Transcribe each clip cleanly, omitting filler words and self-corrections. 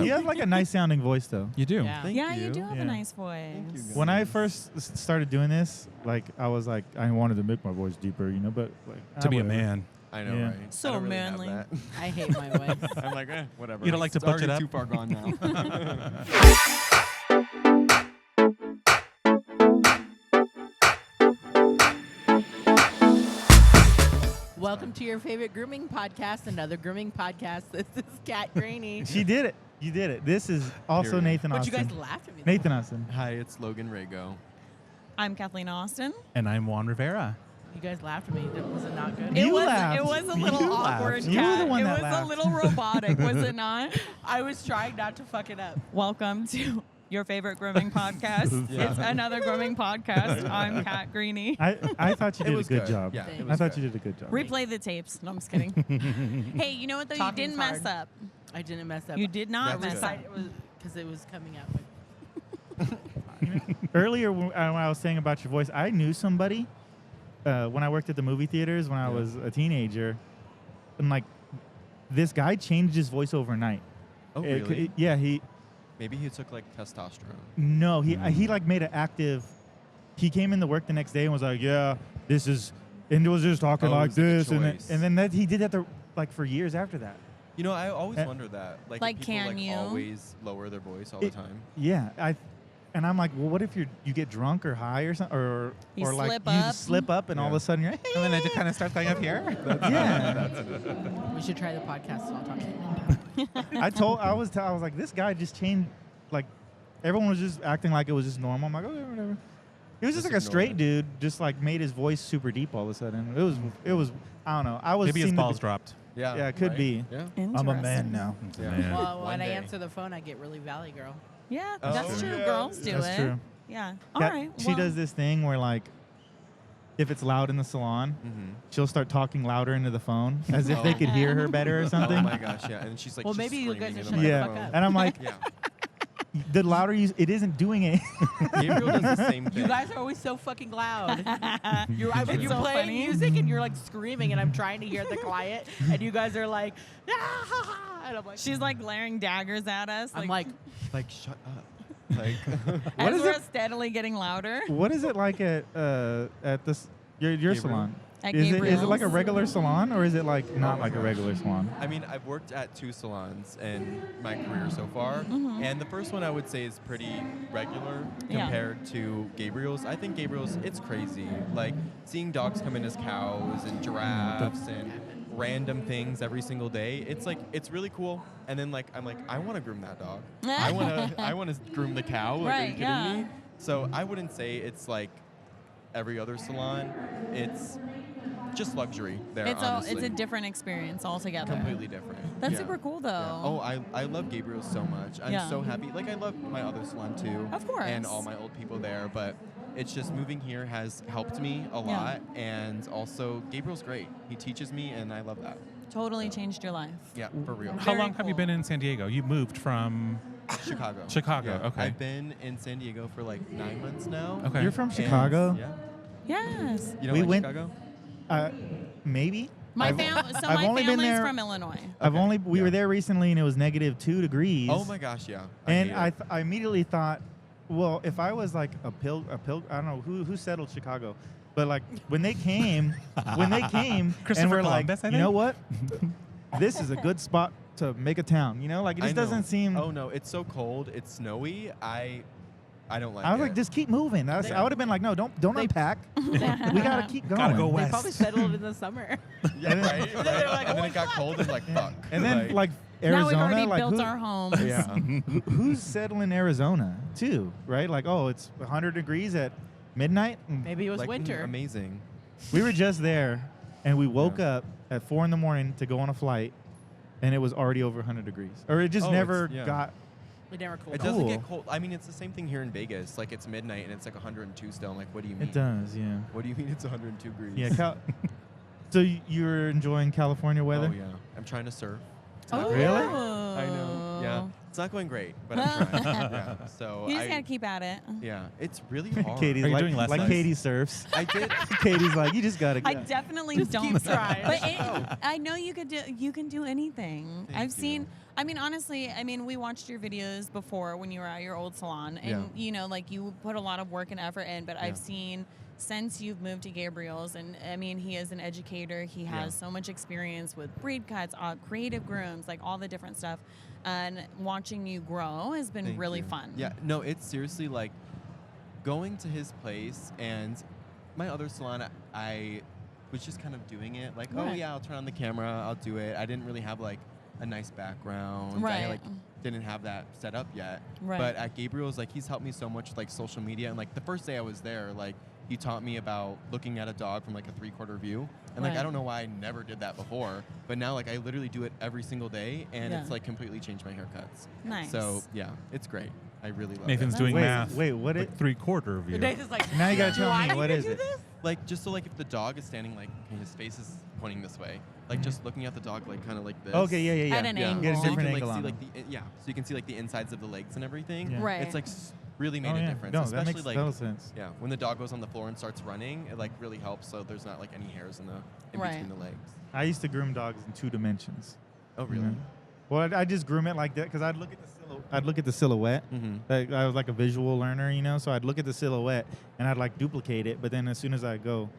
You have like a nice sounding voice, though. You do. Yeah. Yeah, you do have Yeah. a nice voice. Thank you, guys. When I first started doing this, like I was like, I wanted to make my voice deeper, but like To be a whatever. man. I know, Yeah. right? So I don't really manly. Have that. I hate my voice. I'm like, whatever. You don't like to It's butch it already up? too far gone now. Welcome to your favorite grooming podcast, another grooming podcast. This is Kat Graney. She did it. You did it. This is also Period. Nathan But Austin. you guys laughed at me. Nathan Austin. Hi, it's Logan Rago. I'm Kathleen Austin. And I'm Juan Rivera. You guys laughed at me. Was it not good? You It was laughed. a You little laughed. awkward, You were the Kat. one It that was laughed. a little robotic, was it not? I was trying not to fuck it up. Welcome to your favorite grooming podcast. Yeah. It's another grooming podcast. I'm Kat Greeny. I thought you It did a was good good. job. Yeah, it I was thought good. you did a good job. Replay the tapes. No, I'm just kidding. Hey, you know what though? Talking's You didn't mess hard. up. I didn't mess up. You did not That's mess good. up. It was because it was coming out. Earlier, when I was saying about your voice, I knew somebody when I worked at the movie theaters when I Yeah. was a teenager, and like this guy changed his voice overnight. Oh, really? Yeah, Maybe he took like testosterone. no, he like made an active. He came into work the next day and was like, "Yeah, this is," and was just talking Oh, it like was like a this, choice. and then he did that like for years after that. You know, I always Uh, wonder that. Like, Like, if people, can like, you? always lower their voice all the time? Yeah, and I'm like, well, what if you get drunk or high or something, or You like slip you up. slip up and all of Yeah. a sudden you're And then it just kind of starts going up here. yeah. We should try the podcast while talking. I was like, this guy just changed. Like, everyone was just acting like it was just normal. I'm like, okay, whatever. He was just Just like a ignore straight it. dude, just like made his voice super deep all of a sudden. It was. I don't know. I was Maybe his seemed to balls be- dropped. Yeah. Yeah, it could right? be. Yeah. I'm a man now. Yeah. Man. Well, One when I day. answer the phone, I get really valley girl. Yeah, Oh, that's true. yeah. Girls do That's it. true. Yeah. All Yeah, right. She well, does this thing where like, if it's loud in the salon, Mm-hmm. she'll start talking louder into the phone as if they Oh. could hear her better or something. Oh my gosh, yeah. And she's like, Well, she's maybe you screaming guys into should the shut the Yeah, fuck microphone. up. and I'm like, Yeah. the louder it isn't doing it. Gabriel does the same thing. You guys are always so fucking loud. You're It's so playing funny. music and you're like screaming, and I'm trying to hear the client, and you guys are like, ah, and I'm like, she's like glaring daggers at us. I'm like, like, shut up. Like, What as is we're it? steadily getting louder. What is it like at this your Gabriel? salon? At Is it like a Gabriel's. regular salon or is it like not like a regular salon? I mean, I've worked at 2 salons in my career so far, and the first one I would say is pretty regular Yeah. compared to Gabriel's. I think Gabriel's, it's crazy. Like, seeing dogs come in as cows and giraffes and random things every single day. It's like, it's really cool. And then like, I'm like, I want to groom that dog. I want to groom the cow. Like, are you Right, kidding yeah. me? So I wouldn't say it's like every other salon. It's just luxury there, It's honestly. a different experience altogether. Completely different. That's Yeah. super cool though. Yeah. Oh, I love Gabriel so much. I'm Yeah. so happy. Like, I love my other salon too. Of course. And all my old people there. But it's just moving here has helped me a Yeah. lot. And also, Gabriel's great. He teaches me, and I love that. Totally changed your life. Yeah, for real. How Very long have you cool. been in San Diego? You moved from Chicago. Chicago, Yeah. okay. I've been in San Diego for like 9 months now. Okay. You're from And- Chicago? Yeah. Yes. You know We like went- Chicago? Maybe. My I've- family. So I've my only been family's there- from Illinois. We Yeah. were there recently and it was -2 degrees. Oh my gosh, yeah. And hate it. I immediately thought, well, if I was like a I don't know who settled Chicago, but like when they came, and Christopher we're like, Columbus, I you know think? what, this is a good spot to make a town. You know, like it I just know. doesn't seem. Oh no, it's so cold. It's snowy. I don't like it. I was like, just keep moving. I would have been like, no, don't unpack. we gotta keep going. Gotta go They west. probably settled in the summer. Yeah, And then- right. And then they're like, and then "Holy it got fuck." cold and like, fuck. And then like Now Arizona, we've already like built who, our homes. yeah. who's settling Arizona too, right? Like, oh, it's 100 degrees at midnight. Maybe it was Like, winter. Amazing. We were just there, and we woke up at 4 a.m. to go on a flight, and it was already over 100 degrees. Or it just Oh, never it's- yeah. got. It never cooled It down. doesn't Cool. get cold. I mean, it's the same thing here in Vegas. Like, it's midnight and it's like 102 still. I'm like, what do you mean? It does, yeah. What do you mean it's 102 degrees? Yeah. So you're enjoying California weather? Oh, yeah. I'm trying to surf. Oh, Really? I know. Yeah, it's not going great, but I'm trying. Yeah, so You just gotta keep at it. yeah, it's really hard. Katie's Are you like, doing lessons? like Katie surfs. I did. Katie's like, you just gotta. I definitely Just don't. keep trying. But I know you could do. You can do anything. Thank I've seen. you. I mean, honestly, we watched your videos before when you were at your old salon, and Yeah. you know, like you put a lot of work and effort in. But Yeah. I've seen since you've moved to Gabriel's, and I mean, he is an educator. He has Yeah. so much experience with breed cuts, creative grooms, like all the different stuff. And watching you grow has been Thank really you. fun. Yeah, no, it's seriously like going to his place and my other salon. I was just kind of doing it like, oh Right. yeah, I'll turn on the camera, I'll do it. I didn't really have like a nice background. Right. I like didn't have that set up yet. Right. But at Gabriel's, like he's helped me so much with, like social media, and like the first day I was there, like he taught me about looking at a dog from like a 3/4 view. And like Right. I don't know why I never did that before, but now like I literally do it every single day, and Yeah. it's like completely changed my haircuts. Nice. So yeah, it's great. I really love Nathan's it. doing Wait, math. wait, what Like it- 3/4 view. Nathan's like, Now you gotta do tell I me, need what to is do it? this? Like just so like if the dog is standing like his face is pointing this way, like just looking at the dog like kind of like this. Okay, yeah. At an Yeah. angle. Get a So you different can angle like on see it. like the so you can see like the insides of the legs and everything. Yeah. Right. It's like really made Oh, a yeah. difference, No, that especially makes like total sense. yeah, when the dog goes on the floor and starts running, it like really helps. So there's not like any hairs in Right. between the legs. I used to groom dogs in 2 dimensions. Oh really? Mhm. Well, I just groom it like that because I'd look at the silhouette. Mm-hmm. Like, I was like a visual learner, you know. So I'd look at the silhouette and I'd like duplicate it, but then as soon as I go,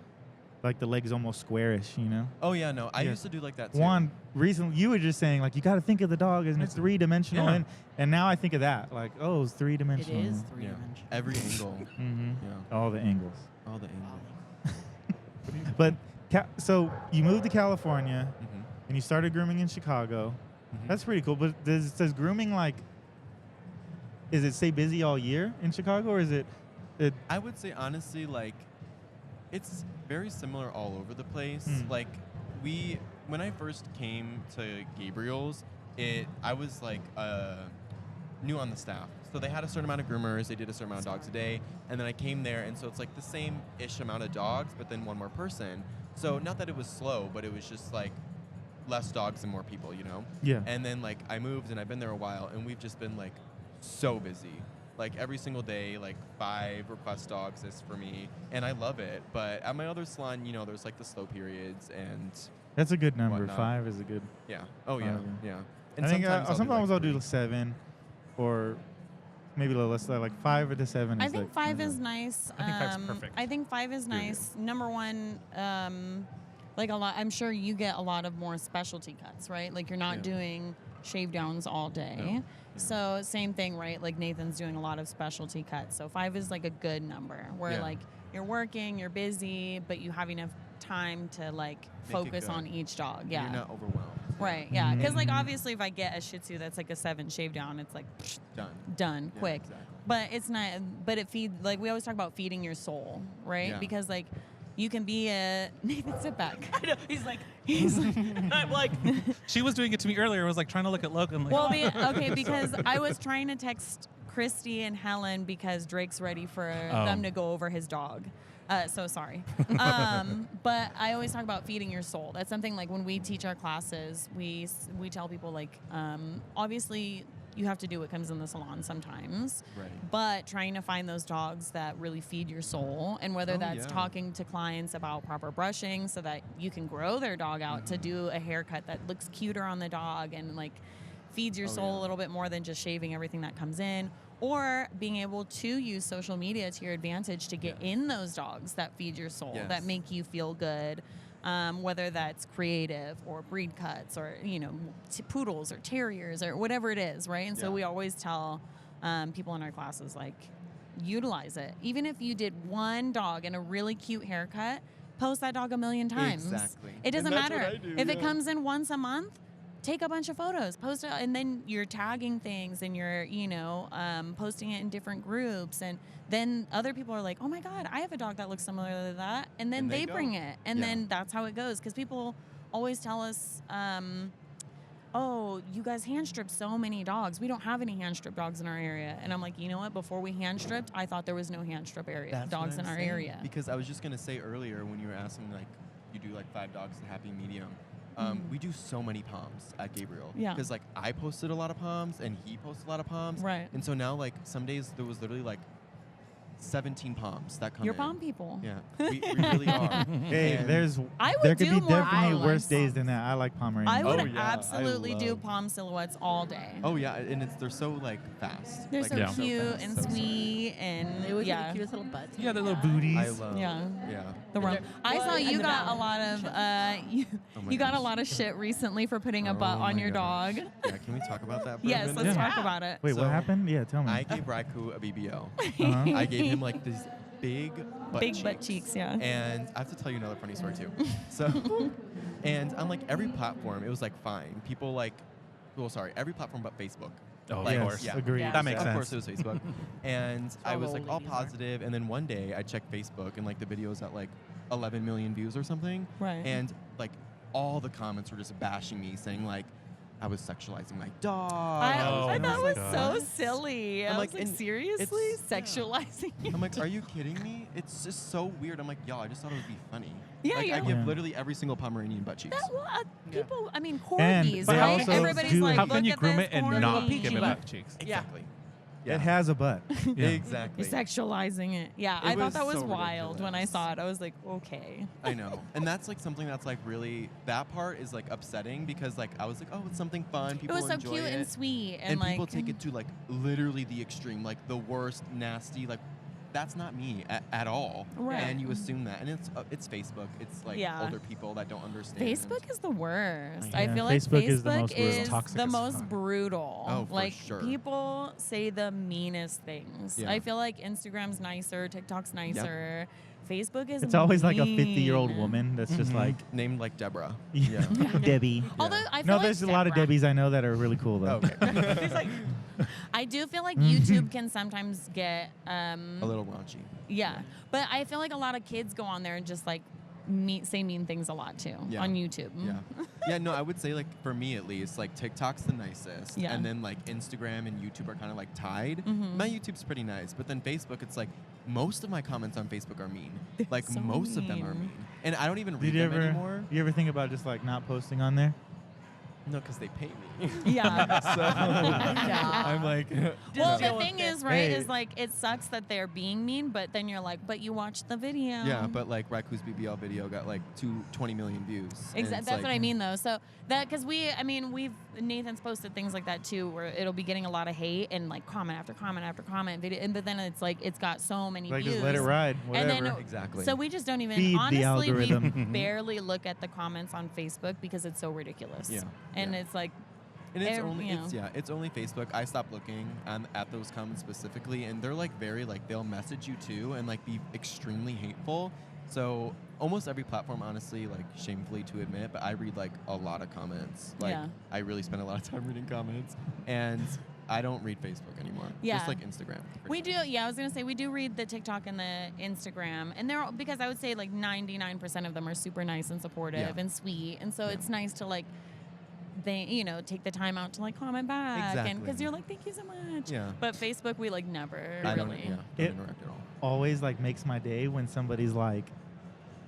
like the leg's almost squarish, you know. Oh yeah, no, I Yeah. used to do like that too. One recently, you were just saying like you got to think of the dog and it's 3-dimensional, Yeah. and now I think of that like, oh, it's It 3-dimensional. is Yeah. 3-dimensional. Every angle. Mm-hmm. Yeah. All the angles. All the angles. But so you moved to California Mm-hmm. and you started grooming in Chicago. Mhm. That's pretty cool. But does grooming like, is it stay busy all year in Chicago, or is it? I would say honestly, like, it's very similar all over the place. Mm. Like, when I first came to Gabriel's, I was like new on the staff, so they had a certain amount of groomers. They did a certain amount of dogs a day, and then I came there, and so it's like the same-ish amount of dogs, but then one more person. So not that it was slow, but it was just like less dogs and more people, you know. Yeah. And then like I moved, and I've been there a while, and we've just been like so busy. Like every single day, like 5 request dogs is for me, and I love it. But at my other salon, you know, there's like the slow periods, and That's a good number. Whatnot. 5 is a good. yeah, oh yeah, Okay. yeah. And I think sometimes I'll do like 7, or maybe a little less. Like 5 to 7. I is think like, 5 is nice. I think 5's perfect. I think 5 is nice. Number one, like a lot. I'm sure you get a lot of more specialty cuts, right? Like you're not Yeah. doing shave downs all day. No. So same thing, right? Like Nathan's doing a lot of specialty cuts. So 5 is like a good number where Yeah. like you're working, you're busy, but you have enough time to like Make it focus good. on each dog. Yeah. You're not overwhelmed. Right. Yeah. Because like Mhm. obviously if I get a Shih Tzu that's like a 7 shave down, it's like Done. done Yeah, quick. Exactly. But it's not. But it feeds. Like we always talk about feeding your soul, right? Yeah. Because like, you can be a Nathan. Sit back. I know. He's like, I'm like, She was doing it to me earlier. I was like trying to look at Logan. Like, Well, okay, because I was trying to text Christy and Helen because Drake's ready for them to go over his dog. So sorry. But I always talk about feeding your soul. That's something like when we teach our classes, we tell people like, obviously you have to do what comes in the salon sometimes. Right. But trying to find those dogs that really feed your soul, and whether Oh, that's yeah. talking to clients about proper brushing so that you can grow their dog out to do a haircut that looks cuter on the dog and like feeds your Oh, soul yeah. a little bit more than just shaving everything that comes in, or being able to use social media to your advantage to get Yeah. in those dogs that feed your soul, that Yes. make you feel good. Whether that's creative or breed cuts or, you know, poodles or terriers or whatever it is, right? And so Yeah. we always tell people in our classes, like, utilize it. Even if you did one dog and a really cute haircut, post that dog a million times. Exactly. It doesn't And that's what matter. I do, If it yeah. comes in once a month, take a bunch of photos, post it, and then you're tagging things and you're, you know, posting it in different groups. And then other people are like, oh my God, I have a dog that looks similar to that. And then And they they bring go. it. And Yeah. then that's how it goes. Because people always tell us, oh, you guys hand strip so many dogs. We don't have any hand strip dogs in our area. And I'm like, you know what? Before we hand stripped, I thought there was no hand strip area That's what dogs in I'm our saying. area. Because I was just gonna say earlier when you were asking like you do like 5 dogs to happy medium. We do so many palms at Gabriel. Yeah. Because like I posted a lot of palms and he posted a lot of palms. Right. And so now like some days there was literally like 17 palms that come You're in. palm people. Yeah, we really are. Hey, And I would there could do be more definitely palm worse ones. days than that. I like Pomeranian. I would Oh, yeah, I absolutely do love- palm silhouettes all day. Oh yeah, and they're so like fast. They're Like, so Yeah. cute fast, and so smart. sweet and They always have yeah. the cutest little butts. Yeah, the little booties. I love. Yeah. Yeah. The rump. I Well, saw and you the got a balance. lot of Oh my you got a gosh. lot of shit recently for putting a butt Oh on my your gosh. dog. Yeah, can we talk about that for a Yes, minute? let's Yeah. talk about it. Wait, So, what happened? Yeah, tell me. I gave Raku a BBL. Uh-huh. I gave him like these big butt Big cheeks. butt cheeks, yeah. And I have to tell you another funny story too. So, and on like every platform, it was like fine. People like, well, sorry, every platform but Facebook. Oh, Like, of Yes, course. yeah. agreed. Yeah. That makes Of sense. course, it was Facebook. And I all was the like old all ladies are. positive, and then one day I checked Facebook, and like the video's at like 11 million views or something. Right. And like all the comments were just bashing me, saying like I was sexualizing my dog. I Oh thought my that was God. so silly. I'm I like, was like, and seriously? it's- Sexualizing you? I'm like, are you kidding me? It's just so weird. I'm like, y'all, I just thought it would be funny. Yeah, like, yeah. I give Yeah. literally every single Pomeranian butt cheeks. That, well, Yeah. people, I mean, And corgis, they right? also Everybody's do like, it- How look can you at groom this it and corgi. not Peachy give it butt. butt cheeks? Exactly. It has a butt. Yeah. Exactly. You're sexualizing it. Yeah, It I thought was that was so wild when I ridiculous. saw it. I was like, okay. I know. And that's like something that's like really, that part is like upsetting because like I was like, oh, it's something fun. It People was so enjoy cute it. and sweet. And like, people take it to like literally the extreme, like the worst, nasty, like that's not me at all. Right. And you assume that. And it's Facebook. It's like Yeah. older people that don't understand. Facebook is the worst. Yeah, I feel like Facebook Facebook is the most brutal. is Toxic the as most fuck. brutal. Oh, for like sure. people say the meanest things. Yeah. I feel like Instagram's nicer, TikTok's nicer. Facebook is It's always like a mean. 50-year-old woman that's just Mhm. like, Named like Deborah. yeah, Yeah. Debbie. Although I feel No, like there's a lot of Debbies I know that are really cool though. Okay. He's like, I do feel like YouTube can sometimes get A little raunchy. yeah. But I feel like a lot of kids go on there and just like say mean things a lot too Yeah. on YouTube. Yeah. Yeah, no, I would say like for me at least, like TikTok's the nicest. Yeah. And then like Instagram and YouTube are kind of like tied. Mhm. My YouTube's pretty nice, but then Facebook, it's like most of my comments on Facebook are mean. They're Like so most of them are mean. mean. And I don't even read Did you them ever anymore. you ever think about just like not posting on there? No, because they pay me. Yeah. So I'm like, Well, deal the with thing it. is, right, Hey. is like it sucks that they're being mean, but then you're like, but you watched the video. yeah, but like Raku's BBL video got like 20 million views. And Exactly. it's That's what like- I mean, though. So that because Nathan's posted things like that too, where it'll be getting a lot of hate and like comment after comment after comment, video, but then it's like it's got so many Like views. just let it ride, And whatever. then Exactly. So we just don't even Feed the honestly we algorithm. barely look at the comments on Facebook because it's so ridiculous. Yeah, And yeah. it's like And it's Every- only you know. it's only Facebook. I stopped looking at those comments specifically, and they're like very like they'll message you too and like be extremely hateful. So almost every platform, honestly, like shamefully to admit, but I read like a lot of comments. Like Yeah. I really spend a lot of time reading comments, and I don't read Facebook anymore. Yeah. Just like Instagram. for we example. do, yeah. I was gonna say we do read the TikTok and the Instagram, and they're because I would say like 99% of them are super nice and supportive Yeah. and sweet, and so Yeah. it's nice to like they take the time out to like comment back, and Exactly. because you're like thank you so much. Yeah. But Facebook we like never I don't, really. yeah, don't It- interact at all. Always like makes my day when somebody's like,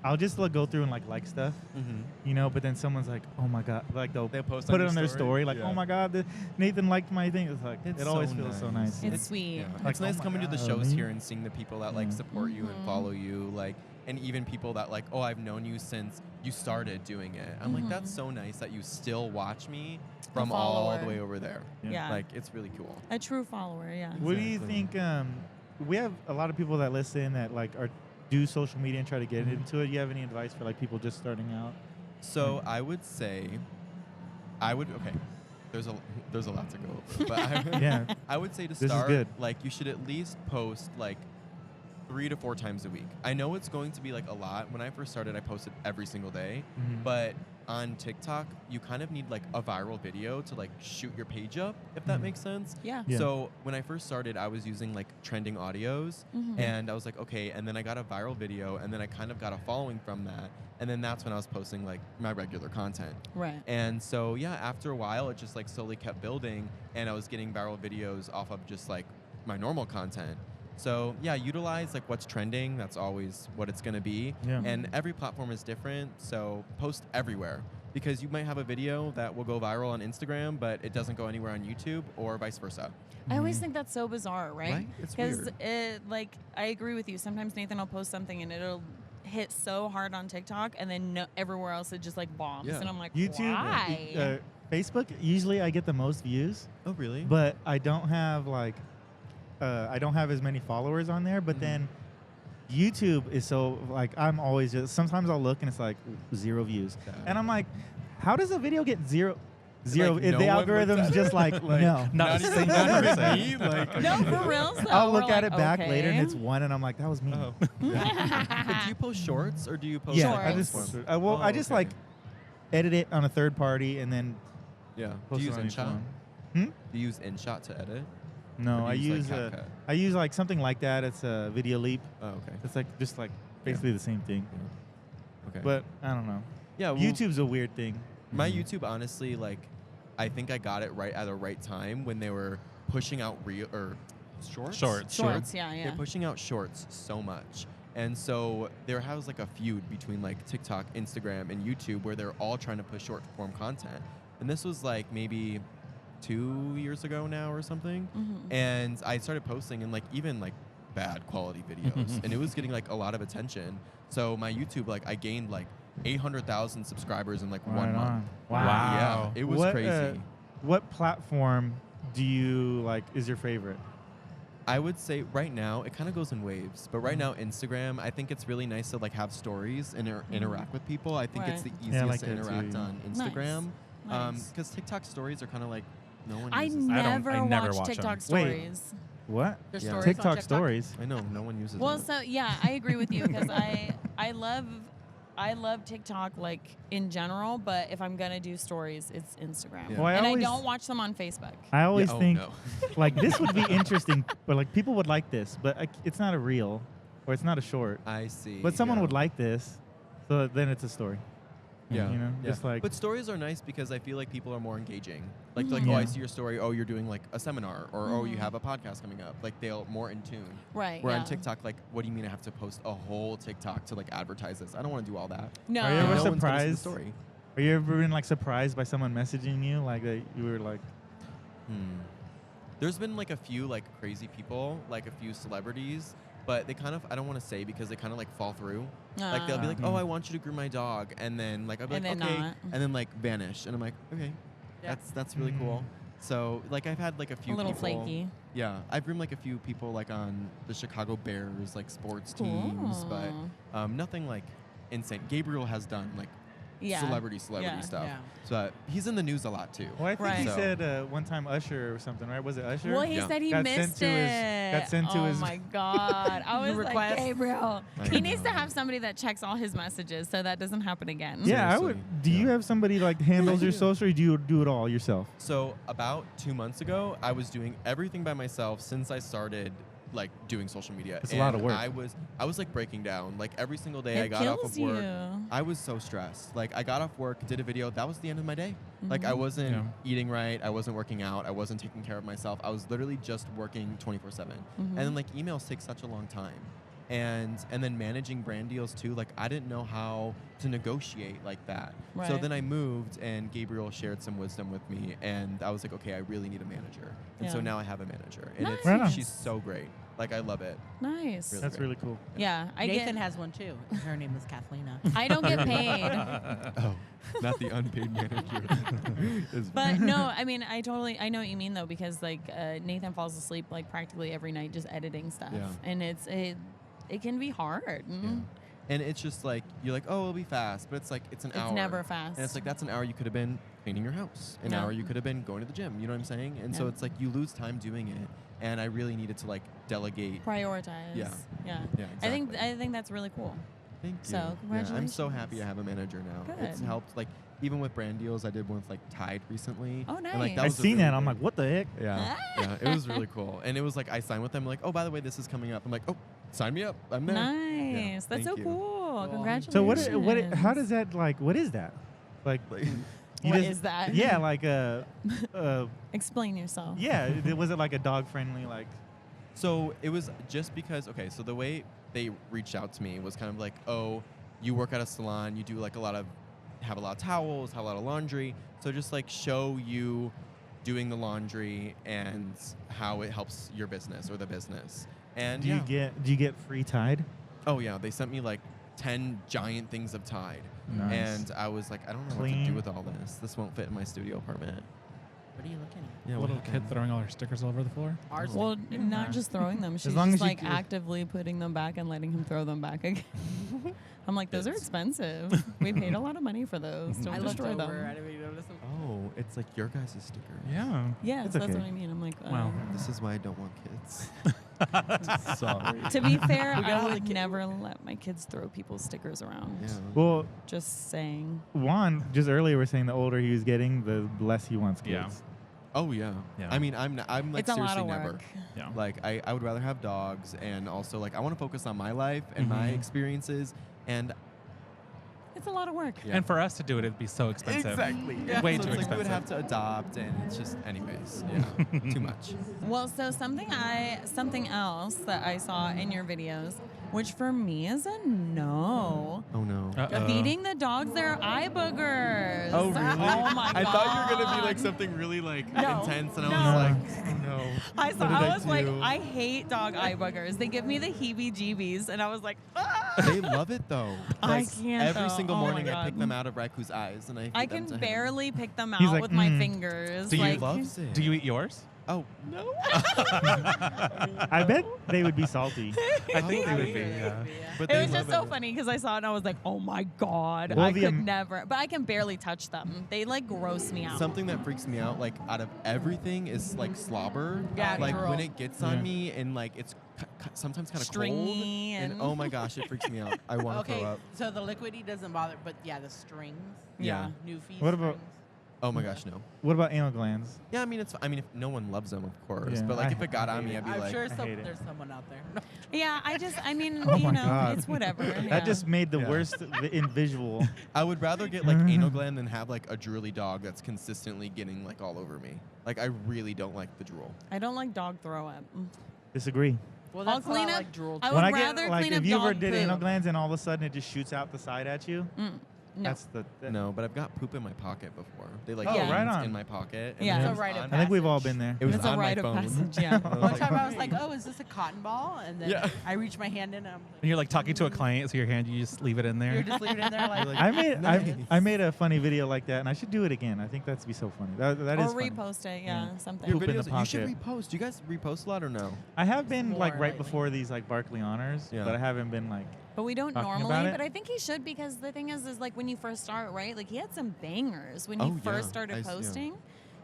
I'll just like go through and like stuff, Mm-hmm. but then someone's like, oh my god, like they'll They'll post put on it your on their story? story, like, Yeah. oh my god, Nathan liked my thing. It's like It's it always so feels so nice. nice. It's sweet. Yeah. Like, It's nice oh my coming to the God, shows man. here and seeing the people that like Yeah. support you and Mhm. follow you, like, and even people that like, oh, I've known you since you started doing it. I'm like, that's Mhm. so nice that you still watch me from all follower. the way over there. Yeah. Like, it's really cool. A true follower, yeah. What do you Exactly. think? We have a lot of people that listen that like do social media and try to get Mhm. into it. You have any advice for like people just starting out? So I would say, okay. There's a lot to go over, but Yeah. I would say to This is start, good. like you should at least post like 3 to 4 times a week. I know it's going to be like a lot. When I first started, I posted every single day, Mhm. but on TikTok, you kind of need like a viral video to like shoot your page up, if that Mhm. makes sense. Yeah. Yeah. So when I first started, I was using like trending audios, Mhm. and I was like, okay, and then I got a viral video, and then I kind of got a following from that, and then that's when I was posting like my regular content. Right. And so yeah, after a while, it just like slowly kept building, and I was getting viral videos off of just like my normal content. So yeah, utilize like what's trending. That's always what it's gonna be. Yeah. And every platform is different, so post everywhere. because you might have a video that will go viral on Instagram, but it doesn't go anywhere on YouTube, or vice versa. I always think that's so bizarre, right? Right? It's Because weird. I agree with you. Sometimes Nathan will post something and it'll hit so hard on TikTok, and then everywhere else it just like bombs, Yeah. and I'm like, YouTube, why? Facebook. Usually, I get the most views, Oh, really? but I don't have I don't have as many followers on there. But then YouTube is so I'm always just sometimes I'll look and it's like 0 views, Yeah. and I'm like, how does a video get zero? Like, If no the one algorithm's looked at just it? like no. Not Not a even single person. me, like, No, for real. Though. I'll We're look at like, it back okay. later and it's 1, and I'm like, that was me. Oh. But do you post shorts or do you post? Yeah, Shorts. I just Shorts? I just okay. edit it on a third party and then Yeah. Do post you it use on your InShot? phone. Hmm? Do you use InShot to edit? No, Or I do you use, use like, CapCut? I use like something like that. It's a Video Leap. Oh, okay. It's like just like basically the same thing. Okay. But I don't know. yeah, well, YouTube's a weird thing. My YouTube, honestly, I think I got it right at the right time when they were pushing out shorts. Shorts, yeah. They're pushing out shorts so much. And so there was a feud between TikTok, Instagram, and YouTube where they're all trying to push short form content. And this was maybe 2 years ago now or something. Mm-hmm. And I started posting and even bad quality videos. And it was getting a lot of attention. So my YouTube, I gained 800,000 subscribers in 1 Right month. on. Wow. Yeah, it was What, crazy. What platform do you is your favorite? I would say right now it kind of goes in waves, but right now Instagram, I think it's really nice to have stories and interact with people. I think it's the Right. easiest Yeah, I like to that too, interact yeah. on Instagram. Nice. Because TikTok stories are kind of no one I uses them. never watch watch TikTok them. stories. What? There's Yeah. stories on TikTok TikTok? stories. I know no one uses Well, them. so yeah, I agree with you because I love TikTok in general, but if I'm gonna do stories, it's Instagram, Yeah. Well, and I always- don't watch them on Facebook. I always oh, think no. this would be interesting, but people would like this, but it's not a reel, or it's not a short. I see. But someone yeah. would like this, so then it's a story. Yeah. You know, yeah. just But stories are nice because I feel people are more engaging. Oh, Yeah. I see your story. Oh, you're doing a seminar, or oh, you have a podcast coming up. They're more in tune. Right. Where yeah. on TikTok, what do you mean I have to post a whole TikTok to advertise this? I don't want to do all that. No. Are you ever No one's gonna see the surprised? story. Are you ever been surprised by someone messaging you that you were There's been a few crazy people, a few celebrities, but they kind of, I don't want to say because they kind of fall through. They'll be oh, I want you to groom my dog, and then I'll be And then okay, not. and then vanish, and I'm okay, Yeah. that's really cool. So I've had a few a little people, flaky. Yeah, I've groomed a few people on the Chicago Bears sports teams, but Cool. nothing insane. Gabriel has done Yeah. celebrity Yeah. stuff. Yeah. So he's in the news a lot too. Well, I think Right. he So- said one time Usher or something, right? Was it Usher? Well, he Yeah. said he Got missed sent to his- it. got sent to oh his- my god! I was like, request? Gabriel. I He needs to know. have somebody that checks all his messages so that doesn't happen again. Yeah, I Seriously. would. Do you Yeah. have somebody handles your social, or do you do it all yourself? So about 2 months ago, I was doing everything by myself since I started doing social media. It's a lot of And work. I was breaking down. Every single day I It got off kills of work. you. I was so stressed. I got off work, did a video. That was the end of my day. I Mm-hmm. wasn't Yeah. eating right. I wasn't working out. I wasn't taking care of myself. I was literally just working 24/7. Mm-hmm. And then emails take such a long time. And then managing brand deals too. I didn't know how to negotiate that. So Right. then I moved, and Gabriel shared some wisdom with me, and I was okay, I really need a manager. And so Yeah. now I have a manager, and Nice. Right on. she's so great. I love it. Nice. Really. That's really cool. Yeah, I Nathan get. has one too. Her name is Kathlena. I don't get paid, Oh, not the unpaid manager. but no, I mean, I know what you mean though, because Nathan falls asleep practically every night just editing stuff, Yeah. and it can be hard. Yeah. And it's just you're oh, it'll be fast, but it's it's an hour. It's never fast. And it's that's an hour you could have been cleaning your house. An Yeah. hour you could have been going to the gym. You know what I'm saying? And so Yeah. it's you lose time doing it. And I really needed to delegate. Prioritize. Yeah. Yeah. Yeah, I think exactly. that's really cool. Thank you. So, Yeah, I'm so congratulations. happy I have a manager now. It's Good. helped even with brand deals. I did one with Tide recently. Oh, And, nice. that I've was a seen really that. I'm big- like, what the heck? Yeah, yeah, it was really cool. And it was I signed with them oh, by the way, this is coming up. I'm oh, sign me up. I'm there. Nice. That's so thank you. cool. Congratulations. So how does that what is that? You What just- is that? Yeah, Explain yourself. yeah. Was it a dog friendly So it was just because, okay, so the way they reached out to me was kind of oh, you work at a salon, you do a lot of have a lot of towels, have a lot of laundry. So just like show you doing the laundry and how it helps your business or the business. And Do you get free Tide? oh yeah, they sent me like 10 giant things of Tide. Nice. And I was like, I don't know what to Clean. do with all this. This won't fit in my studio apartment. What are you looking at? Yeah, A what little kid happened? throwing all her stickers all over the floor. Ours. Well, not just throwing them. She's long just as you like can- actively putting them back and letting him throw them back again. I'm like, those are It's- expensive. We paid a lot of money for those. Don't I looked destroy over. I them. didn't even notice them. Oh, it's like your guys' sticker. Yeah. Yeah, It's that's okay. what I mean. I'm like, Wow. This is why I don't want kids. Sorry. To be fair, We got I all the would kid- never let my kids throw people's stickers around. Yeah. Well, Just saying. Juan just earlier was saying the older he was getting, the less he wants kids. Yeah. Oh yeah. Yeah. I mean, I'm like It's a lot seriously of never. work. Yeah. Like I would rather have dogs, and also like I want to focus on my life and my Mhm. experiences, and It's a lot of work. yeah. And for us to do it, it'd be so expensive. Exactly. Yeah. Way so too it's like we would expensive. have to adopt, and it's just, anyways, yeah, too much. Well, so something else that I saw in your videos, which for me is a no. Oh no. Uh-oh. Feeding the dogs their eye boogers. Oh really? Oh my god. I thought you were gonna be like something really like No, intense, and I no. was like, oh no. I What did I was like, do? I hate dog eye boogers. They give me the heebie-jeebies, and I was like, ah! They love it though. I Like, can't, Every though. single Oh my morning I pick God. them out of Raiku's eyes, and I feed I them can to him. barely pick them He's out like, with my "Mm." fingers. Do you He like, loves it. Do you eat yours? Oh no. I bet they would be salty. I think they would be. They Yeah. would be, yeah. But it they was just love so it. funny because I saw it and I was like, oh my god, Well, I the, could um, never. But I can barely touch them. They like gross me out. Something that freaks me out, like out of everything, is like slobber. Yeah, like drool. when it gets on Yeah. me and like it's sometimes kind of Stringy cold. and- Oh my gosh, it freaks me out. I want to Okay, throw up. so the liquidy doesn't bother, but yeah, the strings. Yeah. New feed What about- strings. Oh my gosh, no. What about anal glands? Yeah, I mean it's. I mean, if no one loves them, of course. Yeah, but like I if it got on hate me, it. I'd be I'm like, sure I hate it. there's someone out there. Yeah, I mean, Oh you my know, God. it's whatever. Yeah. That just made the Yeah. worst in visual. I would rather get like anal gland than have like a drooly dog that's consistently getting like all over me. Like I really don't like the drool. I don't like dog throw up. Disagree. Well, I'll that's clean a lot up- like drool. I too. would When I rather get like, clean if up you ever dog did anal poop. glands and all of a sudden it just shoots out the side at you, No. that's the. No, but I've got poop in my pocket before. They like Oh, land right on. in my pocket. And Yeah. it It's a was rite of on- I think we've all passage. been there. It was It's a on my rite of phone. passage, yeah. I was One like, time I was like, oh, is this a cotton ball? And then Yeah. I reached my hand in and I'm like, And you're like talking to a client, so your hand, you just leave it in you're there. just leaving it in there like, You're like, I made Nice. I made a funny video like that, and I should do it again. I think that'd be so funny. That is Or funny. repost it, yeah, something. Your Poop in the videos, you should pocket. repost. Do you guys repost a lot or no? I have been More like right lately. before these like Barkley honors, Yeah. but I haven't been like. But we don't Talking normally. about it? But I think he should because the thing is like when you first start, right? Like he had some bangers when he Oh, yeah. first started Yeah. posting.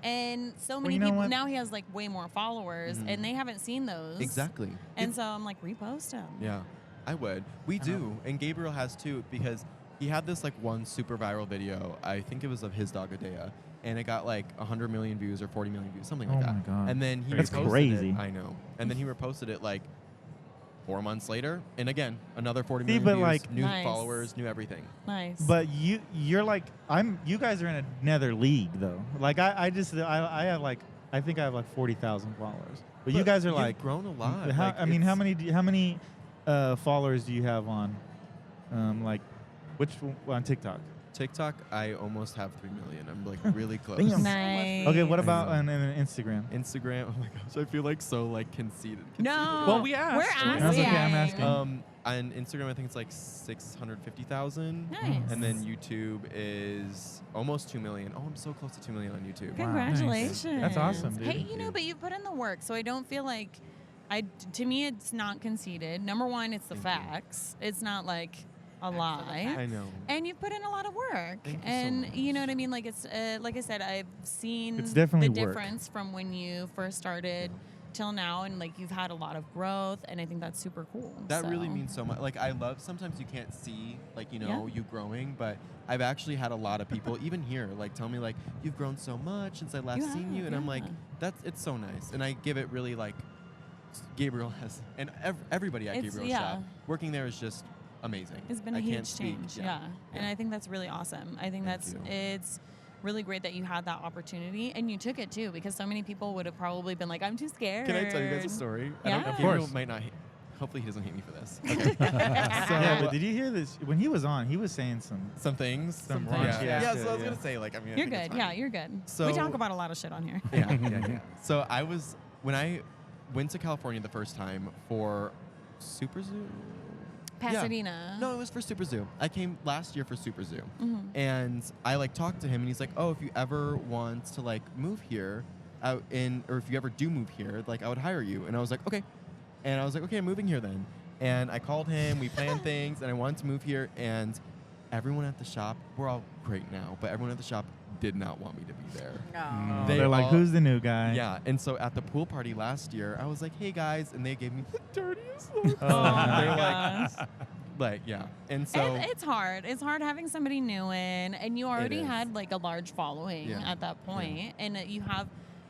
And so Well, many you know people what? now he has like way more followers Mhm. and they haven't seen those. Exactly. And so I'm like repost them. Yeah, I would. We do, and Gabriel has too, because he had this like one super viral video. I think it was of his dog Adea, and it got like 100 million views or 40 million views, something like Oh that. my God. And then he That's reposted crazy. it. I know. And then he reposted it like 4 months later, and again another 40 See, million but, views, like- new Nice. followers, new everything. Nice. But you're like you guys are in another league though. Like I have like I think I have like 40,000 followers. But you guys are you've like grown a lot. How, Like, I mean, how it's- many followers do you have on like on TikTok? TikTok? I almost have 3 million. I'm like really close. Damn. nice. Okay, what about know. on Instagram? Instagram. Oh my gosh, I feel like so like conceited. No. Well, we asked. We're That's asking. okay, I'm asking. On Instagram, I think it's like 650,000. Nice. And then YouTube is almost 2 million. Oh, I'm so close to 2 million on YouTube. Wow. Congratulations. That's awesome, dude. Hey, Thank you know, you. but you've put in the work, so I don't feel like to me it's not conceited. Number one, it's the Thank you. facts. It's not like a for the lie. I know. And you've put in a lot of work. Thank you so and much. you know what I mean? Like it's like I said, I've seen It's definitely the work. difference from when you first started till now, and like you've had a lot of growth, and I think that's super cool. That really So- means so much. Like I love. Sometimes you can't see, like Yeah. you growing, but I've actually had a lot of people, even here, like tell me like you've grown so much since I last You seen have, you, and I'm like, yeah. it's so nice, and I give it really like Gabriel has, and everybody at It's- Gabriel's yeah. shop working there is just amazing. It's been a I huge can't speak. change, yeah. And Yeah. I think that's really awesome. I think Thank that's you. it's really great that you had that opportunity and you took it too, because so many people would have probably been like, I'm too scared. Can I tell you guys a story? I don't Yeah. know if Of Gabriel course. might not hopefully he doesn't hate me for this. Okay. Yeah, but did you hear this? When he was on, he was saying Some things. Some yeah. raunchy Yeah, ass so shit, I was yeah. gonna say, like, I mean, I You're think it's good. fine. Yeah, you're good. So- we talk about a lot of shit on here. Yeah. So when I went to California the first time for Super Zoo. Pasadena. No, it was for Super Zoo. I came last year for Super Zoo, Mhm. and I like talked to him, and he's like, "Oh, if you ever want to like move here, or if you ever do move here, like I would hire you." And I was like, "Okay," and I was like, "Okay, I'm moving here then." And I called him. We planned things, and I wanted to move here. And everyone at the shop, we're all great now, but everyone at the shop did not want me to be there. No. They They're like, all- who's the new guy? Yeah, and so at the pool party last year, I was like, "Hey guys," and they gave me the dirtiest look. Oh, Oh no. my They're gosh. like, yeah, and so It's hard. It's hard having somebody new in, and you already is. had like a large following Yeah. at that point, and you have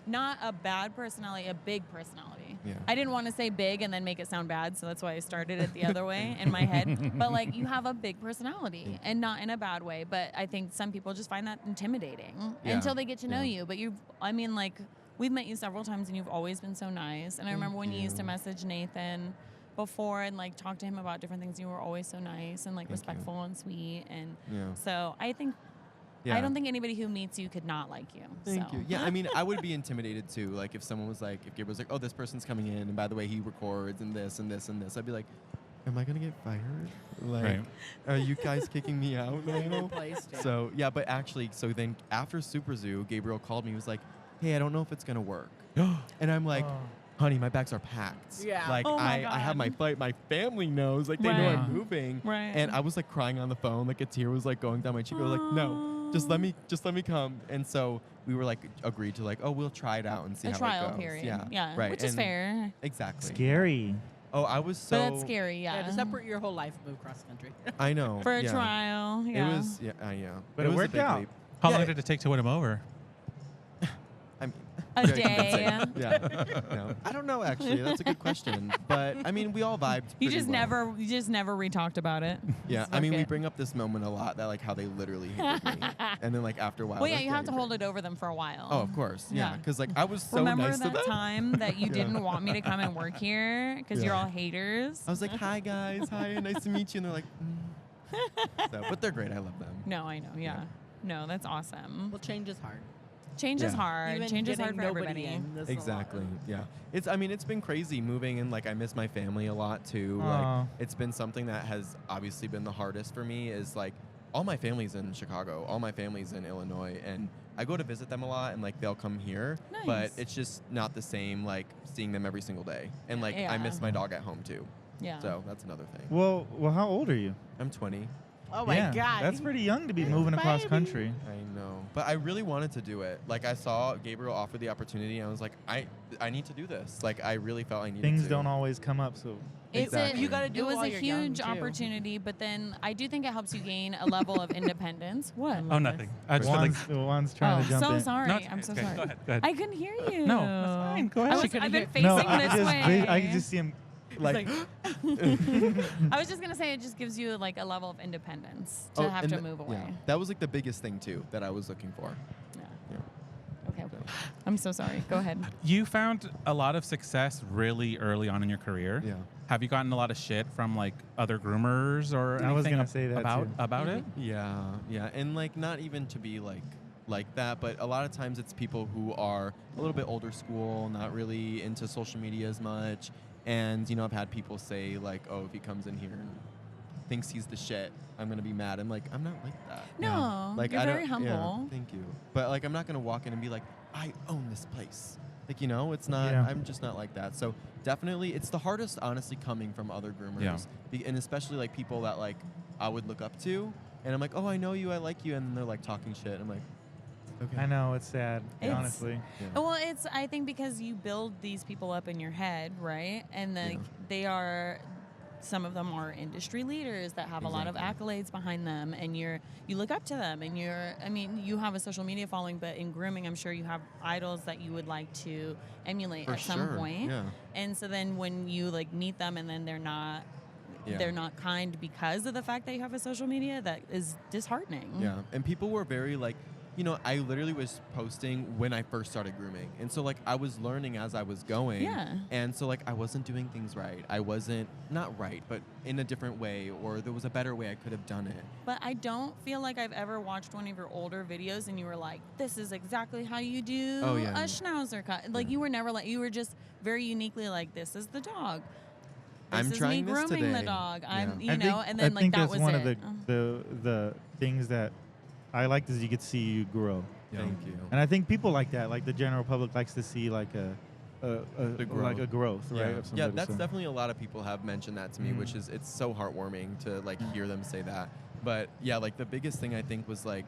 not a bad personality, a big personality. Yeah. I didn't want to say big and then make it sound bad, so that's why I started it the other way in my head. But like, you have a big personality, and not in a bad way. But I think some people just find that intimidating Yeah. until they get to know Yeah. you. But like, we've met you several times, and you've always been so nice. And I remember when you used to you. message Nathan before and like talk to him about different things, you were always so nice and like Thank you. respectful and sweet. And yeah. so I think Yeah. I don't think anybody who meets you could not like you. Thank so. you. Yeah, I mean, I would be intimidated too. Like if someone was like, if Gabriel was like, "Oh, this person's coming in, and by the way, he records and this and this and this," I'd be like, "Am I gonna get fired? Like, Right. are you guys kicking me out?" now?" Replaced, yeah. So yeah, but actually, so then after Super Zoo, Gabriel called me. He was like, "Hey, I don't know if it's gonna work," and I'm like, Oh. "Honey, my bags are packed. Yeah. Like Oh my I have my God. flight. My family knows. Like they know Right. I'm moving." Right. And I was like crying on the phone, like a tear was like going down my cheek. I was like, "No, just let me come." And so we were like agreed to like, "Oh, we'll try it out and see a how trial it goes." period. Yeah, right. Which is And- fair. Exactly. Scary. Oh, I was so. But that's scary, yeah. Yeah, to separate your whole life, move cross country. I know. For a yeah. trial. Yeah. It was yeah. But it it was a worked big out. leap. How Yeah, long did it take to win him over? I mean, A very day. convincing. Yeah. No, I don't know actually. That's a good question. But I mean, we all vibed. You pretty just well. never re-talked about it. Yeah, It's I mean, we okay. bring up this moment a lot that like how they literally hated me, and then like after a while. Well, yeah, like, you have to you're hold great. it over them for a while. Oh, of course. Yeah, Yeah. because like I was so Remember nice to that them. time that you Yeah. didn't want me to come and work here because you're Yeah. all haters? I was like, "Hi guys, hi, nice to meet you," and they're like, so, but they're great. I love them. No, I know. Yeah. Yeah. No, that's awesome. Well, change is hard. Change is Yeah. hard. Even Change is getting hard for nobody everybody. in, this is a lot. Exactly. Yeah. I mean, it's been crazy moving, and like I miss my family a lot too. Aw. Like it's been something that has obviously been the hardest for me. Is like all my family's in Chicago, all my family's in Illinois, and I go to visit them a lot, and like they'll come here, but Nice. it's just not the same like seeing them every single day. And like I Yeah. miss my dog at home too. Yeah. So that's another thing. Well, how old are you? I'm 20. Oh my yeah, God. that's pretty young to be moving across Baby. country. I know, but I really wanted to do it. Like I saw Gabriel offer the opportunity, and I was like, I need to do this. Like I really felt I needed Things to. don't always come up, so Exactly. You gotta do it was while a you're young, huge too. opportunity, but then I do think it helps you gain a level of independence. What? Oh, nothing. I just feel like. Juan's trying to jump so in. sorry. No, it's I'm okay, so it's okay. sorry. Go ahead. Go ahead. I couldn't hear you. No, that's fine. Go ahead. I She was, couldn't I've been hear- facing No, this way. I can just see him. like. I was just gonna say it just gives you like a level of independence to Oh, have and to th- move away. Yeah, that was like the biggest thing too that I was looking for. Yeah. Yeah. Okay. I'm so sorry. Go ahead. You found a lot of success really early on in your career. Yeah. Have you gotten a lot of shit from like other groomers or I was anything gonna say that, about too. about it? Yeah, and like not even to be like that, but a lot of times it's people who are a little bit older school, not really into social media as much, and you know I've had people say like, "Oh, if he comes in here and thinks he's the shit, I'm gonna be mad." I'm like, I'm not like that. No, Like you're I very don't, yeah, humble. thank you, but like I'm not gonna walk in and be like, "I own this place." Like you know, it's not. Yeah. I'm just not like that. So definitely, it's the hardest, honestly, coming from other groomers, Yeah. and especially like people that like I would look up to, and I'm like, "Oh, I know you, I like you," and then they're like talking shit. I'm like, okay. I know it's sad, It's- honestly. Yeah. Well, it's I think because you build these people up in your head, right? And like Yeah. they are some of them are industry leaders that have a lot of Exactly. accolades behind them, and you look up to them, and you have a social media following, but in grooming I'm sure you have idols that you would like to emulate For at some sure, point. yeah. And so then when you like meet them and then they're not kind because of the fact that you have a social media, that is disheartening. Yeah, and people were very like you know, I literally was posting when I first started grooming. And so, like, I was learning as I was going. Yeah. And so, like, I wasn't doing things right. I wasn't, not right, but in a different way, or there was a better way I could have done it. But I don't feel like I've ever watched one of your older videos and you were like, this is exactly how you do Oh, yeah. a schnauzer cut. Like, you were never like, you were just very uniquely like, this is the dog. I'm This is trying me this grooming the today. dog. Yeah. I'm, you I know, think- and then I like think that that's was one it. of the things that I liked is you get to see you grow. Thank you. And I think people like that. Like the general public likes to see like The like a growth, right? Yeah, of yeah, somebody, that's so. definitely a lot of people have mentioned that to me, which is, it's so heartwarming to like hear them say that. But yeah, like the biggest thing I think was like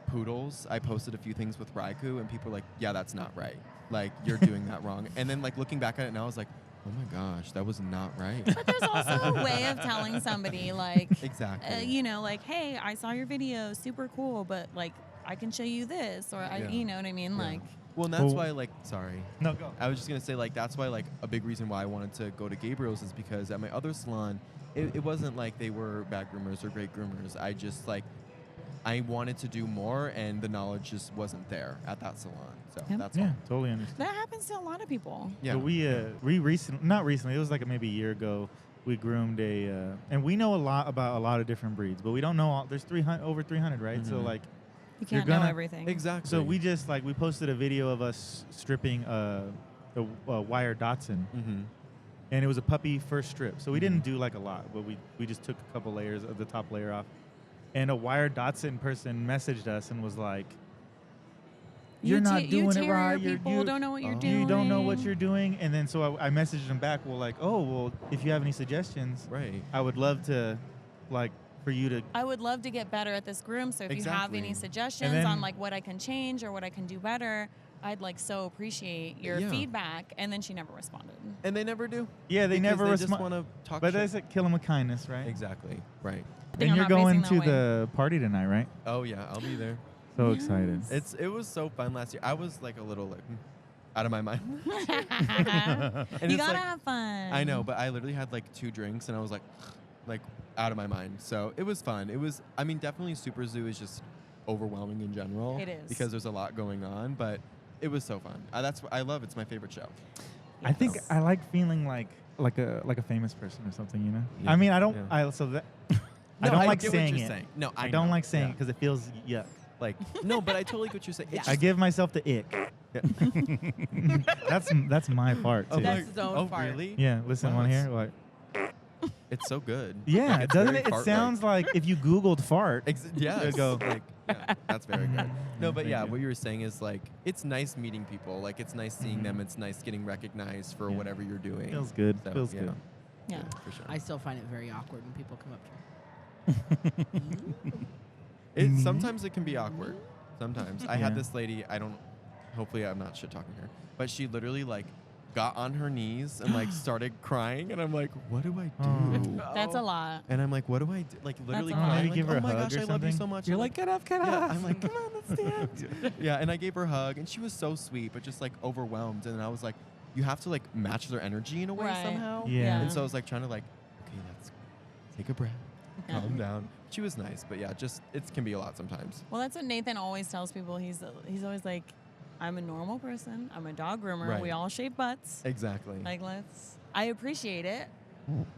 poodles. I posted a few things with Raikou and people were like, yeah, that's not right. Like, you're doing that wrong. And then like looking back at it now, I was like, oh my gosh, that was not right. But there's also a way of telling somebody, like, Exactly. you know, like, hey, I saw your video, super cool, but like, I can show you this, or I, Yeah. you know what I mean? Yeah. Like, Well, and that's Well- why, like, sorry. No, go. I was just going to say, like, that's why, like, a big reason why I wanted to go to Gabriel's is because at my other salon, it wasn't like they were bad groomers or great groomers. I just, like, I wanted to do more, and the knowledge just wasn't there at that salon. So Yep. that's Yeah, all. totally understand. that happens to a lot of people. Yeah. So we recently, not recently, it was like maybe a year ago. We groomed and we know a lot about a lot of different breeds, but we don't know all. There's 300 over 300, right? So Mhm. like, You You're can't know gonna- everything. Exactly. so we just like we posted a video of us stripping a wire Dotson, Mm-hmm. and it was a puppy first strip. So we didn't do like a lot, but we just took a couple layers of the top layer off. And a wire Dotson person messaged us and was like, "You're not doing it right. People don't know what you're doing. You don't know what you're doing." And then so I messaged him back. Well, like, oh, well, if you have any suggestions, Right. I would love to, like, for you to. I would love to get better at this groom. So if you have any Exactly. suggestions then- on like what I can change or what I can do better, I'd like so appreciate your Yeah. feedback. And then she never responded. And they never do. Yeah, they Because never they just respond. want to talk But shit. that's like kill him with kindness, right? Exactly. Right. I think And I'm you're not going facing to that way. the party tonight, right? Oh, yeah. I'll be there. So excited. It was so fun last year. I was like a little like out of my mind. You it's gotta like- have fun. I know, but I literally had like 2 drinks and I was like out of my mind. So it was fun. It was, I mean, definitely Super Zoo is just overwhelming in general. It is. Because there's a lot going on, but it was so fun. That's what I love. It's my favorite show. I think Yes. I like feeling like a famous person or something, you know. Yeah. I mean, I don't. Yeah. I so that I No, don't like get what saying you're it. saying. No, I don't know. like saying it Yeah. because it feels yuck. Like, no, but I totally get what you're saying. It's I just- give myself the ick. That's my part Oh, too. That's his own oh, fart. really? Yeah, listen, Wow, one it's- here. Like, It's so good. yeah, Like, it's doesn't very it? It fart-like. sounds like if you Googled fart. Yeah, It'd go. like, yeah, that's very good. No, but Thank yeah, you. what you were saying is like it's nice meeting people. Like it's nice seeing them. It's nice getting recognized for Yeah. whatever you're doing. Feels good. So, Feels yeah. good. Yeah. For sure. I still find it very awkward when people come up to me. Sometimes it can be awkward. Sometimes I had Yeah. this lady. Hopefully I'm not shit talking her, but she literally like got on her knees and like started crying, and I'm like, what do I do? Oh. That's a lot. And I'm like, what do I do? Like literally a crying. lot. Like, Maybe give her oh a my hug gosh, or I love you something? so much. You're I'm like, get up, get yeah, up. I'm like, come on, let's stand. Yeah, and I gave her a hug, and she was so sweet, but just like overwhelmed. And I was like, you have to like match their energy in a way Right. somehow. Yeah. And so I was like trying to like, okay, let's take a breath, Yeah. calm down. She was nice, but yeah, just it can be a lot sometimes. Well, that's what Nathan always tells people. He's always like, I'm a normal person. I'm a dog groomer. Right. We all shave butts. Exactly. Like, I appreciate it,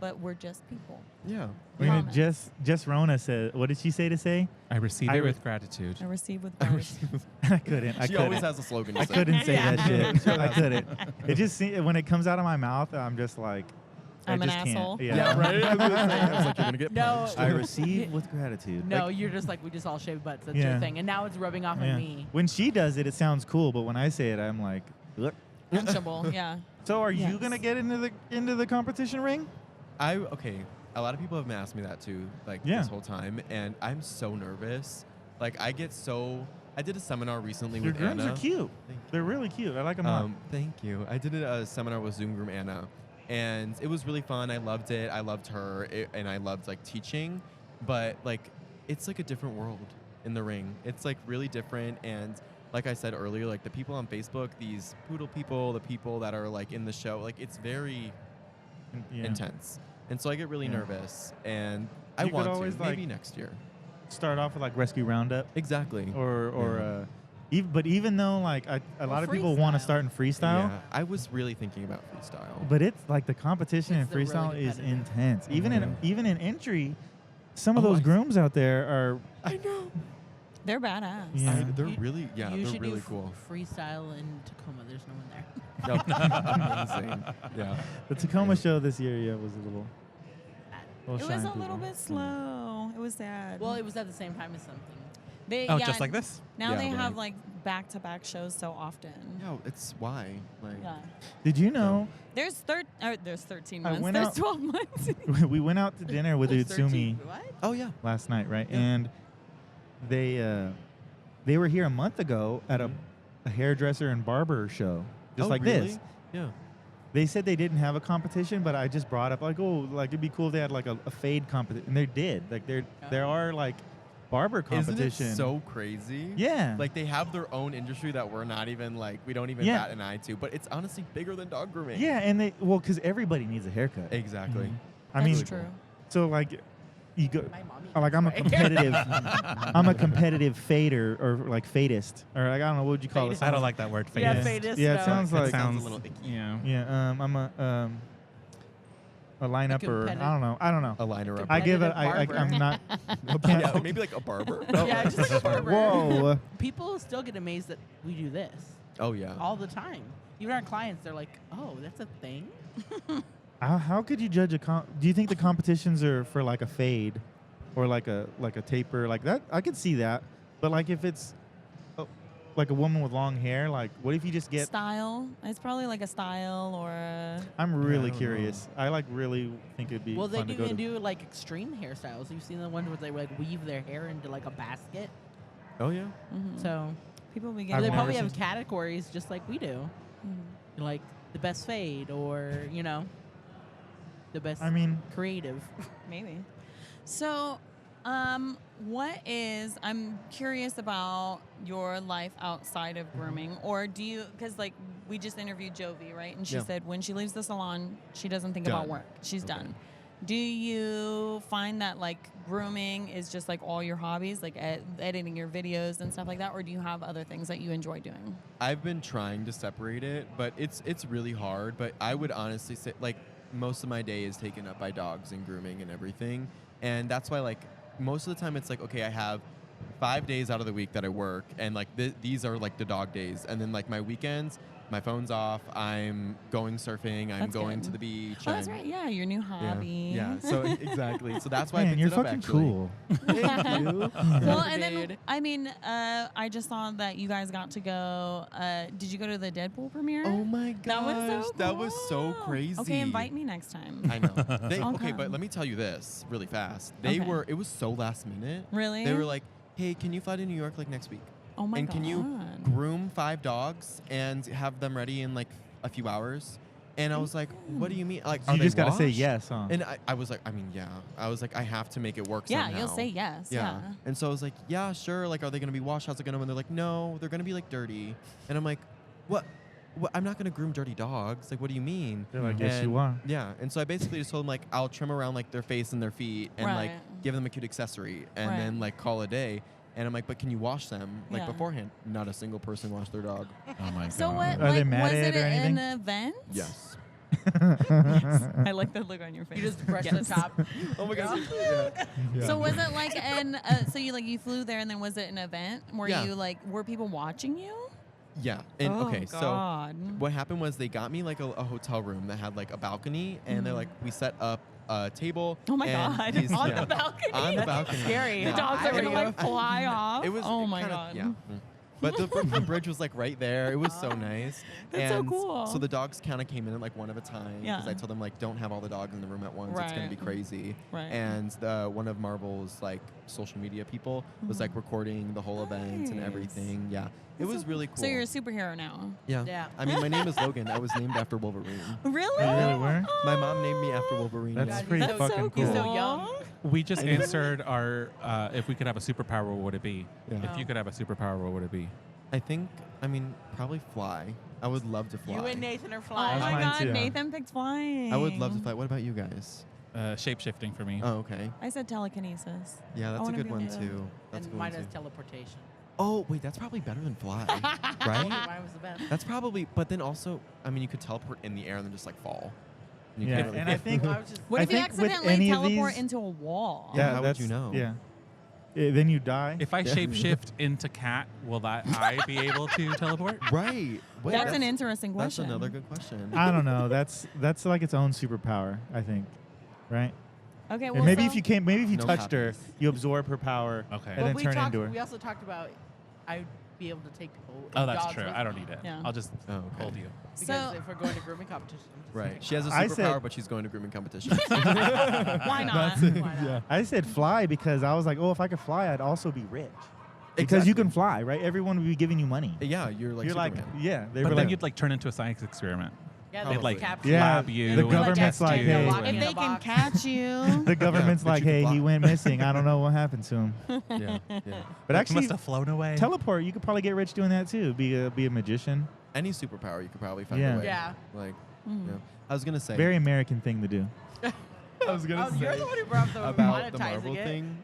but we're just people. Yeah. I mean, Promise. just Rona said. What did she say to say? I receive I it re- with gratitude. I receive with grace. I couldn't. I She always couldn't. has a slogan. To I say. couldn't say Yeah. that shit. Sure I has. couldn't. It just when it comes out of my mouth, I'm just like, I'm I an just can't. asshole. Yeah. Yeah, right. I was gonna say, I was like, you're gonna get No. punched. I receive with gratitude. No, Like, you're just like, we just all shave butts. That's Yeah. your thing. And now it's rubbing off yeah. on me. When she does it, it sounds cool, but when I say it, I'm like, look. Punchable. Yeah. So are Yes. you gonna get into the competition ring? Okay. A lot of people have asked me that too, like Yeah. this whole time, and I'm so nervous. Like I did a seminar recently Your with grooms Anna. are cute. Thank They're really cute. I like them. a lot. Thank you. I did a seminar with Zoom Groom Anna, and it was really fun. I loved it. I loved her, and I loved like teaching. But like, it's like a different world in the ring. It's like really different. And like I said earlier, like the people on Facebook, these poodle people, the people that are like in the show, like it's very Yeah. intense. And so I get really Yeah. nervous, and I You could want always, to maybe like- next year. start off with like Rescue Roundup Exactly. or but even though like a lot of people want to freestyle. start in freestyle, Yeah, I was really thinking about freestyle. but it's like the competition in It's really freestyle is competitive. intense. Even in entry, some of Oh, those I- grooms out there are I know. They're badass. Yeah. They're You- really, yeah, you they're should really do cool. freestyle in Tacoma. There's no one there. Amazing. Yeah. the Tacoma show this year. Was a little. It was shine a through little there. bit slow. It was sad. Well, it was at the same time as something. They, Oh, yeah, just like this? Now Yeah, they have right. like back-to-back shows so often. No, it's why. Like, Yeah. Did you know There's 13 I months. went There's out- 12 months. we went out to dinner with There's Utsumi 13 What? oh yeah. last night, right? Yeah. And they were here a month ago at a hairdresser and barber show, just Oh, like really? this. Yeah. They said they didn't have a competition, but I just brought up like, oh, like it'd be cool if they had like a fade competition, and they did. Like there are like barber competition. Isn't it so crazy? Yeah. Like they have their own industry that we're not even like we don't even Yeah. bat an eye to, but it's honestly bigger than dog grooming. yeah, and because everybody needs a haircut. Exactly. Mhm. I That's mean, true. so like you go. My mommy. Like I'm a right? competitive, I'm a competitive fader or like fadist or like I don't know what would you call it. I don't like that word. Yeah, Fadist. fadist, Yeah, it no. sounds It like sounds a little icky. Yeah. yeah. I'm a lineup or I don't know. I don't know. A liner up. I give it. Competitive I'm barber. not. yeah, maybe like a barber. Yeah, just like a barber. Whoa. People still get amazed that we do this Oh yeah. all the time. Even our clients, they're like, "Oh, that's a thing." How could you judge do you think the competitions are for like a fade, or like a taper like that? I could see that, but like if it's like a woman with long hair, like what if you just get? Style. It's probably like a style or a. I'm really I don't curious. I like really think it'd be Well, they fun do to go even to. do like extreme hairstyles. You've seen the ones where they like weave their hair into like a basket. Oh yeah. Mhm. So People be I've they getting. never probably seen- have categories just like we do, Mhm. like the best fade or the best I mean, creative. Maybe. So, I'm curious about your life outside of grooming, or do you, because like we just interviewed Jovi, right? And she Yeah. said when she leaves the salon, she doesn't think about Done. work. She's Okay. done. Do you find that like grooming is just like all your hobbies, like editing your videos and stuff like that, or do you have other things that you enjoy doing? I've been trying to separate it, but it's really hard. But I would honestly say like most of my day is taken up by dogs and grooming and everything, and that's why like most of the time it's like okay, I have 5 days out of the week that I work, and like these are like the dog days, and then like my weekends, my phone's off. I'm going surfing. I'm That's going good. to the beach. Oh, that's I'm- right. Yeah, your new hobby. Yeah. So exactly. So that's why I man, picked you're it up fucking actually. cool. Thank you. Well, and then Dude. I mean, I just saw that you guys got to go. Did you go to the Deadpool premiere? Oh my gosh, That was so that was so cool. crazy. Okay, invite me next time. I know. I'll Okay, but come. let me tell you this really fast. Okay. It was so last minute. Really? They were like, hey, can you fly to New York like next week? Oh my and god. can you groom 5 dogs and have them ready in like a few hours? And I was like, what do you mean? Like, are You they just gotta say washed? yes, huh? And I was like, I mean, yeah. I was like, I have to make it work Yeah, somehow. you'll say yes. Yeah. And so I was like, yeah, sure. Like, are they going to be washed? How's it going to? And they're like, no, they're going to be like dirty. And I'm like, what? I'm not going to groom dirty dogs. Like, what do you mean? They're like, yes, And- you are. Yeah. And so I basically just told them, like, I'll trim around, like, their face and their feet and, like, Right. give them a cute accessory and Right. then, like, call it a day. And I'm like, but can you wash them, like, Yeah. beforehand? Not a single person washed their dog. Oh my So god. what? Are they Like, mad was at it it or anything? an event? Yes. I like the look on your face. You just brush Yes. the top. Oh, my God. Yeah. So was it like so you flew there and then was it an event? Were Yeah. you like were people watching you? Yeah. And, oh, okay, so God. what happened was they got me like a hotel room that had like a balcony, and they're like, we set up a table. Oh my and God. these- On yeah, the balcony. On the balcony. Scary. The Yeah. dogs are There gonna you like fly off. It was oh it my kinda- god. Yeah. But the Brooklyn Bridge was like right there. It was so nice. That's so and cool. So the dogs kind of came in like one at a time because Yeah. I told them like don't have all the dogs in the room at once. It's gonna be Right. crazy. Right. And one of Marvel's like social media people was like recording the whole event and Nice. everything. Yeah. It was really cool. So you're a superhero now. yeah. Yeah. I mean, my name is Logan. I was named after Wolverine. Really? You really were? My mom named me after Wolverine. That's yeah. God, pretty he's so fucking He's cool. so young. We just I know. answered our if we could have a superpower, what would it be? Yeah. If you could have a superpower, what would it be? I mean, probably fly. I would love to fly. You and Nathan are Oh flying. That's my mine god, too. Nathan picked flying. I would love to fly. What about you guys? Shape-shifting for me. Oh, okay. I said telekinesis. Yeah, I that's a wanna good be one able to- too. That's a And good one mine is too. teleportation. Oh, wait, that's probably better than fly, right? Mine was the best. That's probably, but then also, I mean, you could teleport in the air and then just like fall. You Yeah, can't really and I think I was just What I if you think with accidentally any of teleport these- into a wall? Yeah, how would that's- you know? Yeah. Then you die. If I Yeah. shape-shift into cat, will I be able to teleport? Right. Wait, That's an interesting That's question. another good question. I don't know. That's like its own superpower. I think, right? Okay, And well, maybe so if you came, maybe if you No touched her, copies. you absorb her power, Okay. and then we turn talked, into her. We also talked about I'd be able to take people. Oh, that's dogs true. with I don't me. need it. Yeah. I'll just Oh, okay. hold you. Because So- if we're going to grooming competition, I'm just Right. saying. She has a I superpower, said- but she's going to grooming competitions. why not? Why not? I said fly because I was like, oh, if I could fly, I'd also be rich. Because you Exactly. can fly, right? Everyone would be giving you money. Yeah, you're like You're like, Superman. yeah. They But were then like, you'd like turn into a science experiment. Yeah, They'd, they They'd like capture Yeah, lab you. the and government's test like, you hey- lock and- in If a they can box. catch you, the government's but like, you could hey, fly. he went missing. I don't know what happened to him. Yeah, yeah. But Like, actually, must have flown away. teleport, you could probably get rich doing that too. Be a magician. Any superpower, you could probably find Yeah. a way. Yeah. Like, Mhm. yeah. I was gonna say. Very American thing to do. I was gonna Oh, you're say the one who brought the about the monetizing Marvel it. thing.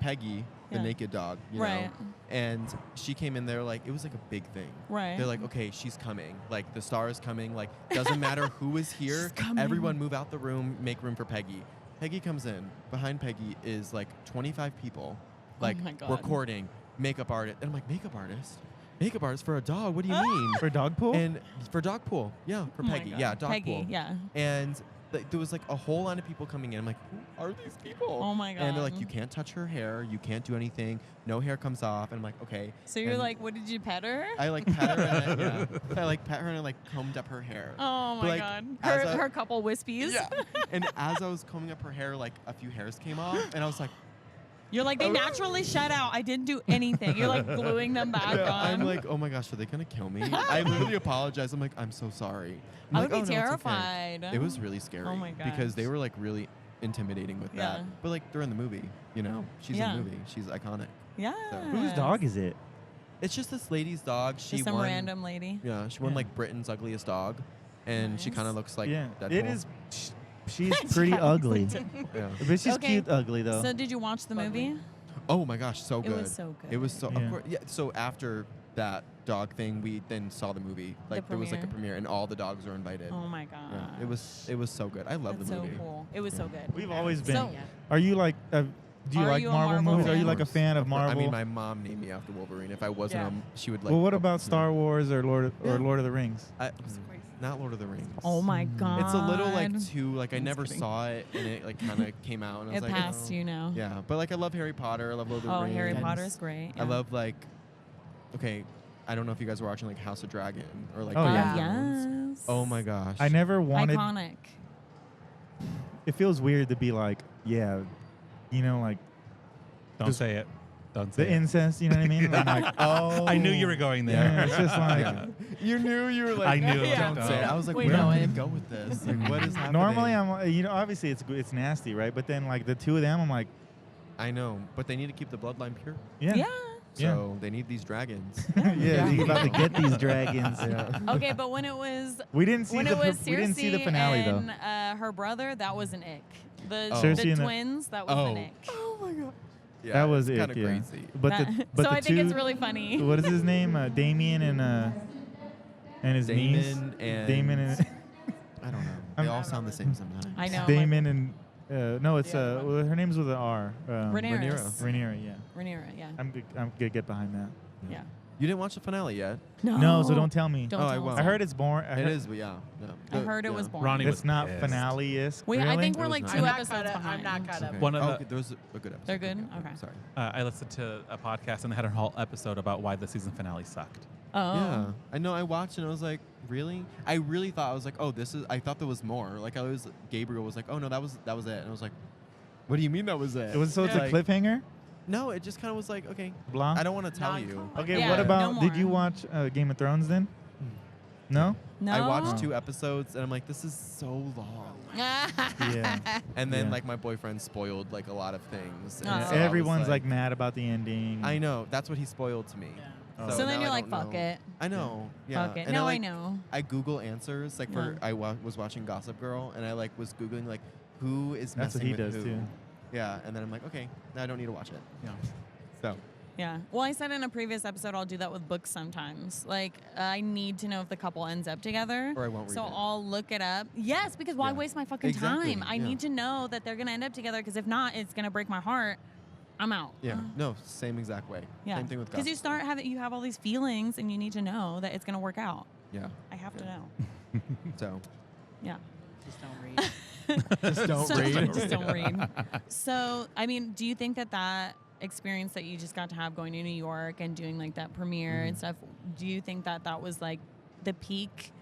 Peggy, the Yeah. naked dog, you Right. know, and she came in there like it was like a big thing. right? They're like, okay, she's coming. Like the star is coming. Like doesn't matter who is here. She's coming. Everyone move out the room. Make room for Peggy. Peggy comes in. Behind Peggy is like 25 people, like my God. recording, makeup artist. And I'm like, makeup artist? Makeup artist for a dog? What do you mean? For dog pool? And for dog pool, yeah, for Oh my Peggy, God. yeah, dog Peggy, pool. yeah. And there was like a whole line of people coming in. I'm like, who are these people? Oh my And they're like, God. you can't touch her hair, you can't do anything, no hair comes off. And I'm like, okay. So you're And like, what did you pet her? I like pet her, and I like pet her and I like combed up her hair. Oh But, my like, God. as Her a- couple wispies. Yeah. And as I was combing up her hair, like a few hairs came off, and I was like, You're like, they naturally shed out. I didn't do anything. You're like gluing them back yeah, on. I'm like, oh my gosh, are they gonna kill me? I literally apologized. I'm like, I'm so sorry. I'm I like, would be "Oh, no, it's okay." terrified. It was really scary. Oh my Because they gosh. were like really intimidating with that. Yeah. But like they're in the movie, you know, she's Yeah. in the movie. She's iconic. Yeah. Whose dog is it? It's just this lady's dog. She Just some won. random lady. Yeah, she won Yeah. like Britain's ugliest dog, and she Nice. kind of looks like yeah, Deadpool. it is. She's pretty ugly, Yeah. but she's Okay. cute ugly though. So did you watch the movie? Oh my gosh, so It good. was so good. It was so. Yeah. Of course, yeah. So after that dog thing, we then saw the movie. Like there was like a premiere, and all the dogs were invited. Oh my God. Yeah, it was so good. I love That's the so movie. cool. It was so good. We've always been. So- Yeah. Are you like? Do you Are like you a Marvel Marvel movies? Are fan? you like a fan of course. I Marvel? mean, my mom named me after Wolverine. If I wasn't, Yeah. she would like. well, what oh, about you Star know. Wars or Lord Yeah. of the Rings? Not Lord of the Rings. Oh my God. It's a little like too like I I'm just never kidding. saw it, and it like kind of came out, and I It was like, passed oh. you now. Yeah, but like I love Harry Potter. I love Lord of the Oh, Rings. Harry Potter's great. I yeah. love like. Okay, I don't know if you guys were watching like House of Dragon or like. Oh, Game of yeah. Thrones. Yes. Oh my gosh. I never wanted. Iconic. It feels weird to be like, yeah, you know, like Don't Just- say it. Don't say the it. incest. You know what I mean? I'm like, oh, I knew you were going there. Yeah, it's just like. Yeah. You knew you were like. I knew. Yeah. Don't say it. I was like, We where know am I it. gonna go with this? Like, what is happening? Normally, I'm, obviously it's nasty, right? But then like the two of them, I'm like, I know, but they need to keep the bloodline pure. yeah, Yeah. Yeah. So they need these dragons. yeah, you're about to get these dragons. Yeah. Okay, but when it was We didn't see when the it was we didn't see the Cersei finale and though. her brother, that was an ick. The, Oh. Cersei the and the- twins, that was an ick. Oh my god. Yeah, That was it's it. kind of Yeah. crazy. But That- the but so the I two, think it's really funny. what is his name? Damien and his niece. Damon and Damon and I don't know. I'm- They all sound the same sometimes. I know. Damon and no, it's Yeah. well, her name's with an R. Rhaenyra. Rhaenyra, yeah. Rhaenyra, yeah. I'm gonna get behind that. Yeah. You didn't watch the finale yet? No, so don't tell me. Don't Oh, I tell won't. us. I heard it's boring. It is, but yeah. I heard it was boring. Ronnie It's was not pissed. finale-isk. Wait, I really? think we're It was like not. 2 I'm not episodes caught up. behind. I'm not caught up. One of Oh, the- okay, there was a good episode. They're good? Okay. Sorry. I listened to a podcast and they had a whole episode about why the season finale sucked. Oh. Yeah, I know. I watched and I was like, really? I really thought I was like, oh, this is. I thought there was more. Like I was. Gabriel was like, oh no, that was it. And I was like, what do you mean that was it? It was so it's Like, a cliffhanger. No, it just kind of was like, okay, Blah. I don't want to tell you. Non-complex. Okay, Yeah, what no about? Did you more. watch Game of Thrones then? No. No. I watched 2 episodes and I'm like, this is so long. Yeah. And then Yeah. like my boyfriend spoiled like a lot of things. And Oh. so I was Everyone's like mad about the ending. I know. That's what he spoiled to me. Yeah. Oh. So then now you're I like, don't fuck know. it. I know. Yeah. Fuck it. And Now I like, know. I Google answers like for Yeah. was watching Gossip Girl and I like was googling like who is That's what messing he with does who. too. Yeah, and then I'm like, okay, now I don't need to watch it. Yeah. So Yeah. Well, I said in a previous episode I'll do that with books sometimes. Like I need to know if the couple ends up together. Or I won't read So it. I'll look it up. Yes, because why Yeah. waste my fucking Exactly, time? I yeah. need to know that they're gonna end up together. Because if not, it's gonna break my heart. I'm out. yeah, no, same exact way. Yeah. Same thing with Because gossip. you have all these feelings, and you need to know that it's gonna work out. Yeah. I have to Yeah. know. So Yeah. Just don't read. just don't So- read. Just don't read. So, I mean, do you think that experience that you just got to have going to New York and doing like that premiere and stuff, do you think that was like the peak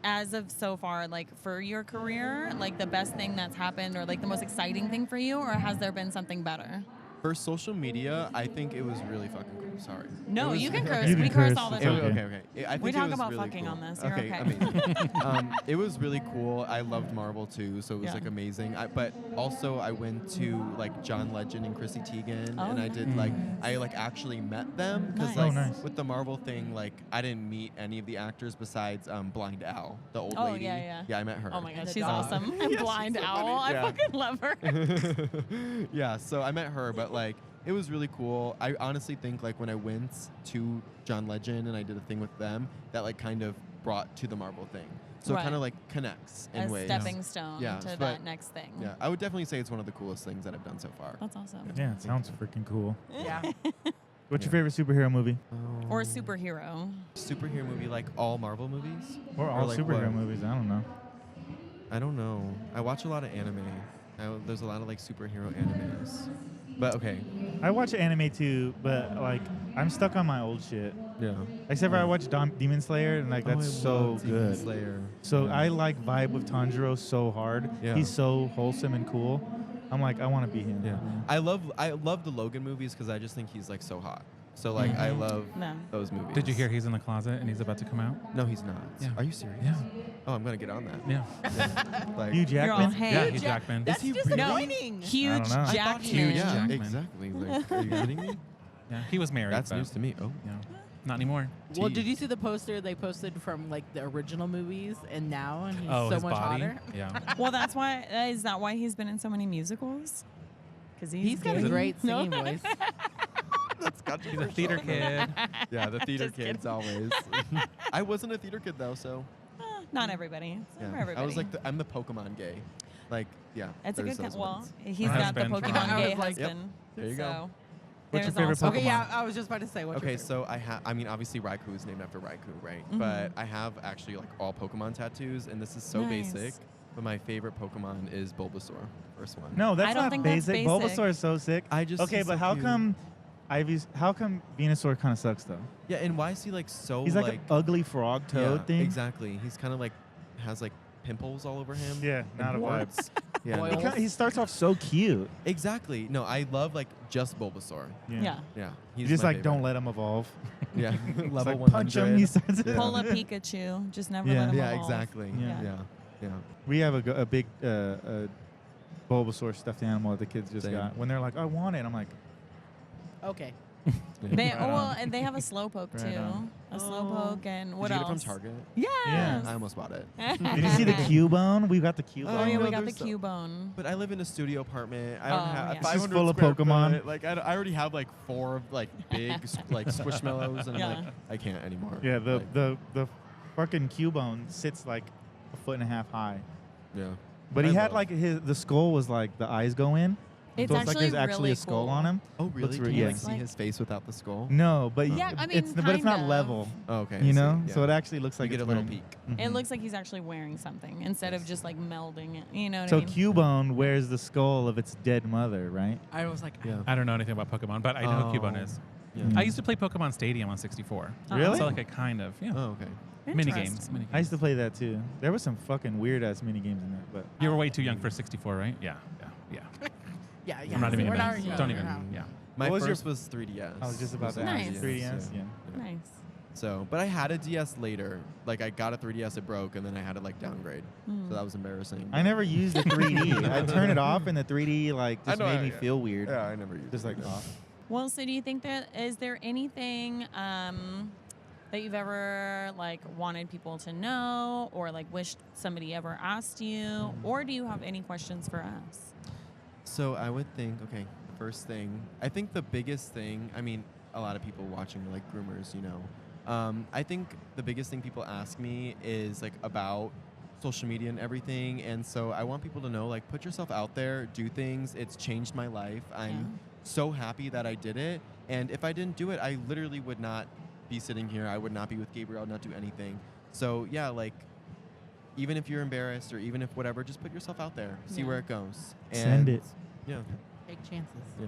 as of so far, like for your career, like the best thing that's happened or like the most exciting thing for you, or has there been something better? For social media, I think it was really fucking cool. Sorry. No, It was- you can curse. You can we curse curse. all the It's time. okay. Okay. I think We it talk was about really fucking cool. on this. You're okay. Amazing. It was really cool. I loved Marvel too, so it was Yeah. like amazing. But also, I went to like John Legend and Chrissy Teigen, Oh, and I did nice. I like actually met them because Nice. like Oh, nice. with the Marvel thing, like I didn't meet any of the actors besides Blind Al, the old Oh, lady. yeah. Yeah, I met her. Oh my god, And the she's dog. awesome. Yeah, And she's Blind so Owl. funny. I Yeah. fucking love her. Yeah, so I met her, but like it was really cool. I honestly think like when I went to John Legend and I did a thing with them, that like kind of brought to the Marvel thing. So it Right. kind of like connects in A ways. stepping stone Yeah, to but- that next thing. Yeah, I would definitely say it's one of the coolest things that I've done so far. That's awesome. Yeah, it sounds freaking cool. Yeah. What's your Yeah. favorite superhero movie? Or a superhero. Superhero movie, like all Marvel movies? Or all like superhero what? movies? I don't know. I don't know. I watch a lot of anime. There's a lot of like superhero animes. But okay. I watch anime too, but like I'm stuck on my old shit. Yeah. Except for I watched Demon Slayer, and like that's so good. Slayer. So Yeah. I like vibe with Tanjiro so hard. Yeah. He's so wholesome and cool. I'm like, I want to be him. Yeah. I love the Logan movies because I just think he's like so hot. So like I love No. those movies. Did you hear he's in the closet and he's about to come out? No, he's not. Yeah. Are you serious? Yeah. Oh, I'm gonna get on that. Yeah. Like, Hugh You're all, Jackman. hey, Yeah, Hugh Jackman. That's he disappointing. huge know. I thought Jackman. Huge yeah, Jackman. exactly. Like, are you kidding me? Yeah, he was married. That's but, news to me. Oh. Yeah. Not anymore. Well, Tea. did you see the poster they posted from like the original movies and now, and he's Oh, so his much body. hotter? Yeah. Well, that's why. Is that why he's been in so many musicals? Because He's got a gay? great No? singing voice. That's He's a theater kid. Yeah, the theater Just kids kidding. always. I wasn't a theater kid though, so Not everybody. It's not for yeah. everybody. I was like I'm the Pokemon gay. Like yeah. That's a there's good. those Well, ones. he's My got the husband from- Pokemon I gay was like, yep. husband. There you go. So What's your there's favorite also- Okay, Pokemon? yeah, I was just about to say what's your Okay, favorite? so I mean, obviously Raikou is named after Raikou, right? Mhm. But I have actually like all Pokemon tattoos, and this is so Nice. basic. But my favorite Pokemon is Bulbasaur, first one. No, that's I don't not think that's basic. basic. Bulbasaur is so sick. I just Okay, he's but so how cute. come How come Venusaur kind of sucks though? Yeah, and why is he like so He's like, an ugly frog toad yeah, thing. Exactly. He's kind of like has like pimples all over him. Yeah, and not a vibe. warts. Yeah, Boils. no. He starts off so cute. Exactly. No, I love like just Bulbasaur. Yeah. Yeah, You he's just my like don't favorite. let him evolve. Yeah, It's level like punch him. 100. He starts. Yeah. Pull a Pikachu. Just never Yeah. let him Yeah, evolve. exactly. Yeah. Yeah, yeah. We have a big Bulbasaur stuffed animal that the kids just Same. got. When they're like, I want it, I'm like, Okay. They, Right oh, well, on. and they have a Slowpoke Right too. on. A Slowpoke and what Did you else? get it from Target? Yes. I almost bought it. did you see the Cubone? We got the Cubone. Oh yeah, no, we got the there's so- Cubone. But I live in a studio apartment. I don't Oh, have yeah. It's 500 just full of square Pokemon. foot. Like I already have like 4 of like big like Squishmallows, and Yeah. I'm like I can't anymore. Yeah, Like, the fucking Cubone sits like 1.5 feet high. yeah. But he I had love- like the skull was like the eyes go in. It's so it's like actually there's actually really a skull cool. on him. Oh really? re- Can you yeah. like see Like- his face without the skull? No, but Yeah, I mean, it's but it's not kind of. level. Oh, okay. I You see. know, Yeah. so it actually looks like you get it's a little wearing- peek. It Mhm. looks like he's actually wearing something instead of just like melding it. You know what So I mean? Cubone wears the skull of its dead mother, right? I was like, Yeah. I don't know anything about Pokemon, but I know who Cubone is. Yeah. Mm. I used to play Pokemon Stadium on 64. Really? So like I kind of, yeah. Oh okay. Mini Interesting. games. Mini games. I used to play that too. There was some fucking weird ass mini games in that, but You were way too young for 64, right? Yeah. Yeah. yeah, yeah. I'm not even We're gonna. not- Don't we're even. not. Yeah. My What was your- first was 3DS. I was just about Was to a Nice. ask. 3DS, yeah. Nice. So, but I had a DS later. Like I got a 3DS, it broke, and then I had to like downgrade. Mm. So that was embarrassing. I never used the 3D. I'd turn it off, and the 3D like just I know, made me yeah. feel weird. Yeah, I never used Just it. like off. Well, so do you think that is there anything that you've ever like wanted people to know, or like wished somebody ever asked you, or do you have any questions for us? So I would think, okay, first thing, I think the biggest thing, I mean, a lot of people watching are like groomers, you know. I think the biggest thing people ask me is like about social media and everything. And so I want people to know, like, put yourself out there, do things. It's changed my life. I'm so happy that I did it. And if I didn't do it, I literally would not be sitting here. I would not be with Gabriel, not do anything. So yeah, like, even if you're embarrassed or even if whatever, just put yourself out there, see where it goes. And Send it. Yeah. Take chances. Yeah.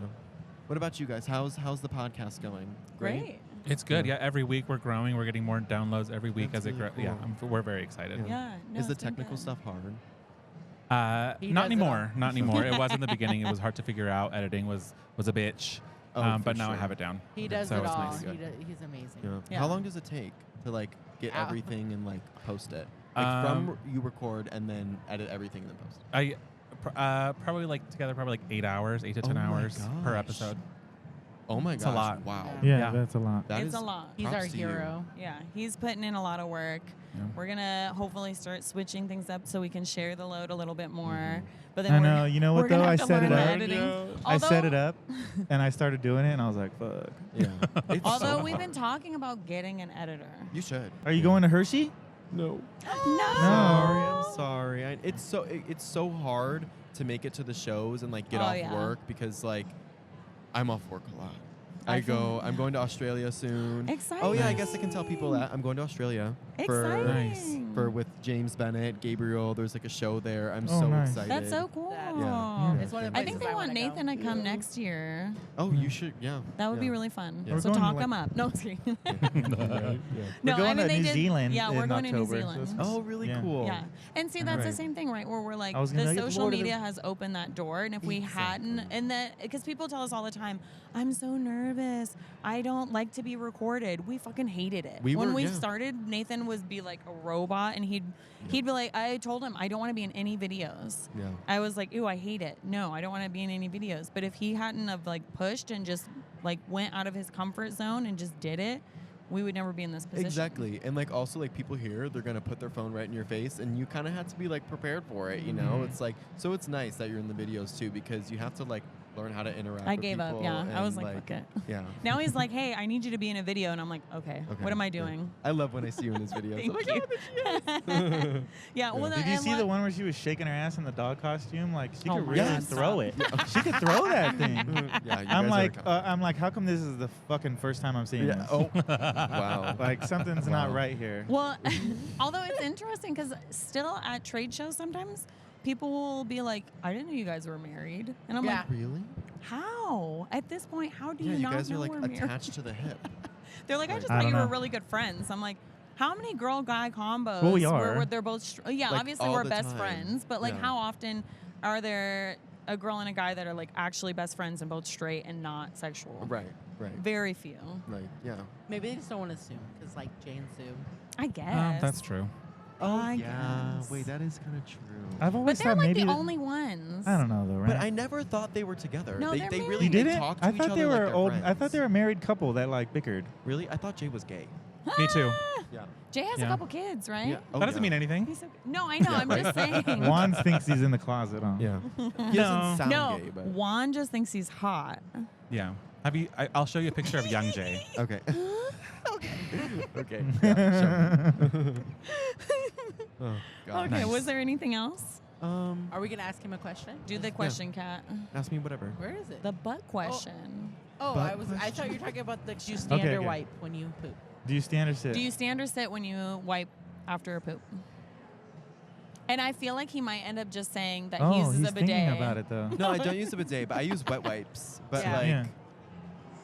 What about you guys? How's the podcast going? Great. It's good. Yeah, every week we're growing. We're getting more downloads every week That's as it really grows. Yeah, cool. we're very excited. Yeah. No, Is the it's been technical good. stuff hard? He Not does it anymore. all. Not anymore. It was in the beginning. It was hard to figure out. Editing was a bitch. Oh, for but now I sure. have it down. He does So it it's all. nice. He's amazing. Yeah. Yeah. How long does it take to like get Ow. everything and like post it? Like from you record and then edit everything and then post it. Probably like together, probably like 8 hours, 8 to 10 Oh my hours per gosh. episode. Oh my It's gosh! a lot. Wow. Yeah, Yeah. that's a lot. That It's is a lot. He's props our to you. hero. Yeah, he's putting in a lot of work. Yeah. We're gonna hopefully start switching things up so we can share the load a little bit more. But then I we're- know. You know we're what though? gonna I have to set learn it the up. editing. I set it Although- up, and I started doing it, and I was like, "Fuck." Yeah. It's Although so we've been hard. talking about getting an editor. You should. Are you going to Hershey? No. No. Sorry. I'm sorry. It's so hard to make it to the shows and like get Oh, off yeah. work because like I'm off work a lot. I I'm going to Australia soon. Exciting. Oh yeah, I guess I can tell people that I'm going to Australia Exciting. for with James Bennett, Gabriel. There's like a show there. I'm Oh, so nice. excited. That's so cool. Yeah. It's one of the I think places they want wanna Nathan go. to come next year. Oh, you should. Yeah. That would be yeah. really fun. Yeah. We're So going to, talk like- them up. No, I'm just kidding. Right? Yeah. No, We're going I mean to they New did. Zealand Yeah, we're in going to New October, so Zealand. it's- Oh, really Yeah. cool. Yeah, and see that's the Right. same thing, right? Where we're like I was gonna the get social Lord of the- media has opened that door, and if we hadn't, Exactly. and that because people tell us all the time, I'm so nervous, I don't like to be recorded. We fucking hated it. We when were- we yeah. started, Nathan would be like a robot, and he'd be like, I told him I don't want to be in any videos. Yeah. I was like, ooh, I hate it. No, I don't want to be in any videos. But if he hadn't have like pushed and just like went out of his comfort zone and just did it, we would never be in this position. Exactly. And like also like people here, they're gonna put their phone right in your face and you kinda have to be like prepared for it, you know? It's like so it's nice that you're in the videos too because you have to like learn how to interact I with gave up. people Yeah, I was and, like, fuck it. Yeah. Now he's like, hey, I need you to be in a video. And I'm like, okay, what am I yeah. doing? I love when I see you in his videos. Thank I'm like, you. "Oh, there she is." Yeah. Well, Did you and see look- the one where she was shaking her ass in the dog costume? Like she Oh could my really God, throw stop. it. She could throw that thing. Yeah, you I'm guys are like, how come this is the fucking first time I'm seeing yeah. this? Oh. Wow. Like something's Wow. not right here. Well, although it's interesting because still at trade shows sometimes people will be like, I didn't know you guys were married, and I'm Yeah. like, Really? how? At this point, how do Yeah, you you not guys know are like we're married? attached to the hip. They're like, I Right. just I thought don't you were know. really good friends. I'm like, how many girl guy combos? Well, we where are. they're both. Yeah, Like, obviously all we're the best time. friends, but like, Yeah. how often are there a girl and a guy that are like actually best friends and both straight and not sexual? Right. Right. Very few. Like yeah. Maybe they just don't want to assume because like Jay and Sue. I guess. That's true. I yeah. guess. Wait, that is kind of true. I've But always they're thought like maybe the that- only ones. I don't know though, right? But I never thought they were together. No, they they're really you they didn't? talked to I each thought other they like were they're old. I friends. thought they were a married couple that like bickered. Really? I thought Jay was gay. Me too. Yeah. Jay has a Yeah. couple kids, right? Yeah. Oh, that doesn't yeah. mean anything. He's so, no, I know. Yeah, I'm just saying. Juan thinks he's in the closet, huh? Yeah. He No. doesn't sound No, gay, but Juan just thinks he's hot. Yeah. Have you? I'll show you a picture of young Jay. okay. Okay. Yeah, sure. Oh, God. Okay, Nice. was there anything else? Are we gonna ask him a question? Do the question, Kat. Ask me whatever. Where is it? The butt question. Oh, Butt I thought you were talking about the do you stand Okay, or okay. wipe when you poop. Do you stand or sit? Do you stand or sit when you wipe after a poop? And I feel like he might end up just saying that he uses he's a bidet. thinking about it though. No, I don't use a bidet, but I use wet wipes. But Yeah. like, Yeah.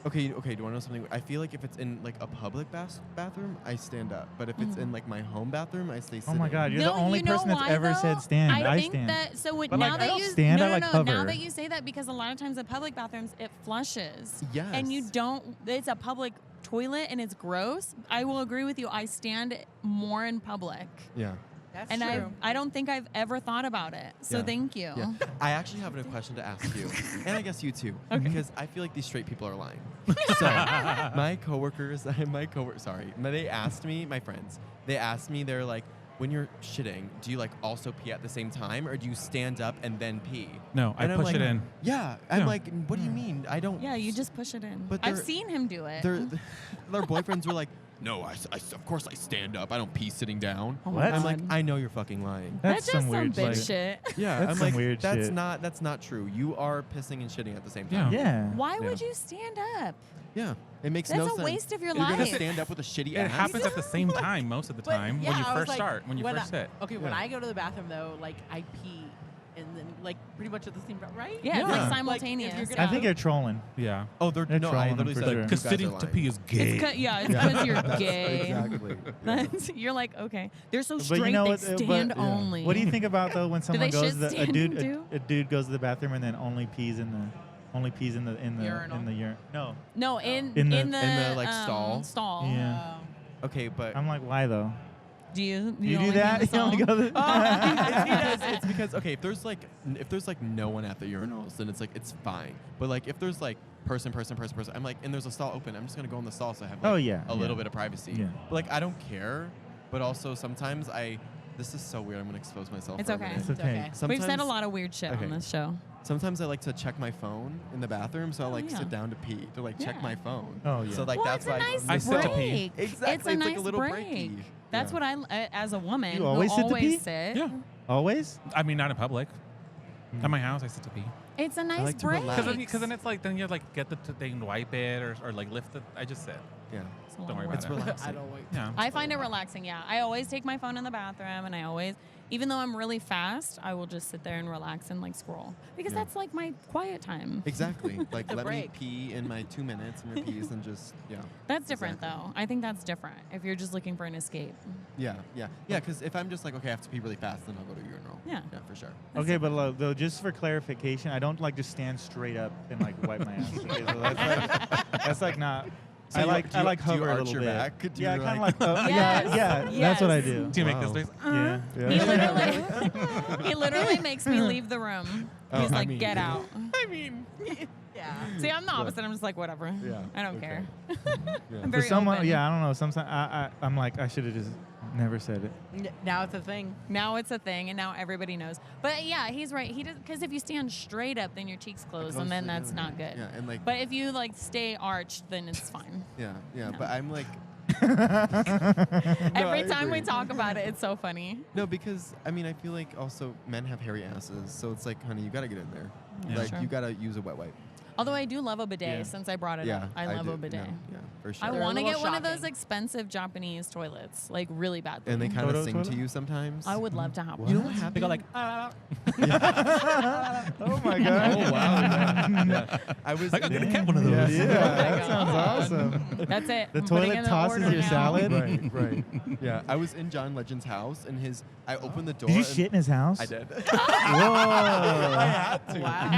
okay. Do you want to know something? I feel like if it's in like a public bathroom, I stand up. But if it's in like my home bathroom, I stay sitting. Oh my God, you're No, the only you know person that's why, ever though? said stand. I think stand. that so when, But, now like, I that don't you stand, no, I, no, like, no, now hover. that you say that, because a lot of times in public bathrooms it flushes. Yes. And you don't. It's a public toilet and it's gross. I will agree with you. I stand more in public. Yeah. That's And true. I don't think I've ever thought about it. So Yeah. thank you. Yeah. I actually have a question to ask you, and I guess you too, because I feel like these straight people are lying. So my coworkers, they asked me, my friends, they're like, when you're shitting, do you like also pee at the same time, or do you stand up and then pee? No, I And I'm push like, it in. Yeah, I'm Yeah. like, what do you mean? I don't. Yeah, you just push it in. But I've they're- seen him do it. Their boyfriends were like, no, I of course I stand up. I don't pee sitting down. Oh my I'm God. like, I know you're fucking lying. That's just some weird bitch shit. shit. Yeah, That's I'm some like, weird that's shit. not true. You are pissing and shitting at the same Yeah. time. Yeah. Why Yeah. would you stand up? Yeah, it makes That's no a sense. waste of your You're gonna life. stand up with a shitty It ass. happens at the same time most of the But, time yeah, when you I was first like, start, when you when first sit. Okay, when Yeah. I go to the bathroom though, like I pee, and then like pretty much at the same time, right? Yeah, it's Yeah. like Like, if simultaneous. you're I gonna- think you're trolling. Yeah. Oh, they're They're no. I trolling literally for said sure. you Because guys sitting are to lying. pee is gay. It's because you're gay. Exactly. Yeah. That's- you're like, okay, they're so But straight. you know they what? stand only. What do you think about though when someone they shit goes a standing dude too? a dude goes to the bathroom and then only pees in the Urinal? in the urine? No. No, in In the- in the, like, stall? Stall. Yeah. Okay, but I'm like, why though? Do you? You do only that? pee in the You only stall? go to it's because okay, if there's like no one at the urinals, then it's like it's fine. But like if there's like person, I'm like, and there's a stall open, I'm just gonna go in the stall so I have like, Oh, yeah, a little yeah. bit of privacy. Yeah. But like I don't care. But also sometimes this is so weird. I'm gonna expose myself. It's for a okay. minute. It's okay. We've Sometimes- said a lot of weird shit Okay. on this show. Sometimes I like to check my phone in the bathroom, so I like yeah. sit down to pee to like check Yeah. my phone. Oh, yeah. So like Well, that's it's a like nice I sit to break. pee. Exactly, It's a it's nice like a little break. breaky. That's Yeah. what as a woman, You will always sit to pee? sit. Yeah. Always? I mean, not in public. At my house, I sit to pee. It's a nice like to break. relax. Because then it's like, then you like get the thing, wipe it, or like lift it. I just sit. Yeah. It's a lot Don't worry of about It's it. relaxing. I don't wait. Yeah. I find it relaxing, yeah. I always take my phone in the bathroom, and I always, even though I'm really fast, I will just sit there and relax and like scroll because Yeah. that's like my quiet time. Exactly. Like The let break. me pee in my 2 minutes in your piece and just That's different Exactly. though. I think that's different if you're just looking for an escape. Yeah. Because if I'm just like, okay, I have to pee really fast, then I'll go to urinal. Yeah. Yeah, for sure. Okay, but though, just for clarification, I don't like just stand straight up and like wipe my ass. Okay, so that's like not. So I you- like do I you- like do you hover a arch little your bit. back? Do Yeah, you kind of like- like Yes, yeah. That's what I yes. do. Do you make Wow. this face? Yeah. He yeah. literally, he literally makes me leave the room. Oh, He's I like, mean- get out. I mean, Yeah. See, I'm the opposite. I'm just like, whatever. Yeah, I don't okay. care. yeah. I'm For very someone, open. yeah, I don't know. Sometimes I'm like, I should have just never said it. Now it's a thing. Now it's a thing, and now everybody knows. But yeah, he's right. He does because if you stand straight up, then your cheeks close, and then that's not good. Yeah, and like, But if you like stay arched, then it's fine. yeah. No. But I'm like, Every I time we agree. talk about it, it's so funny. no, because I mean, I feel like also men have hairy asses, so it's like, honey, you gotta get in there. Yeah. Like, Sure. you gotta use a wet wipe. Although I do love a bidet Yeah. since I brought it Yeah, up. I love do. a bidet. No, yeah, for sure. I They're a want to little get one of those shocking. expensive Japanese toilets, like really badly. and they kind of Toto sing toilet? to you sometimes. I would love to have You one. know what happened? They go like, Oh my god. Oh wow! Yeah. I was. I gotta get a cat Yeah, one of those. yeah, Oh my that God. sounds awesome. That's it. The I'm putting toilet in the tosses order your now. salad. Right. Yeah, I was in John Legend's house, and I opened the door. Did you and shit in his house? I did. Whoa. I had to. Wow.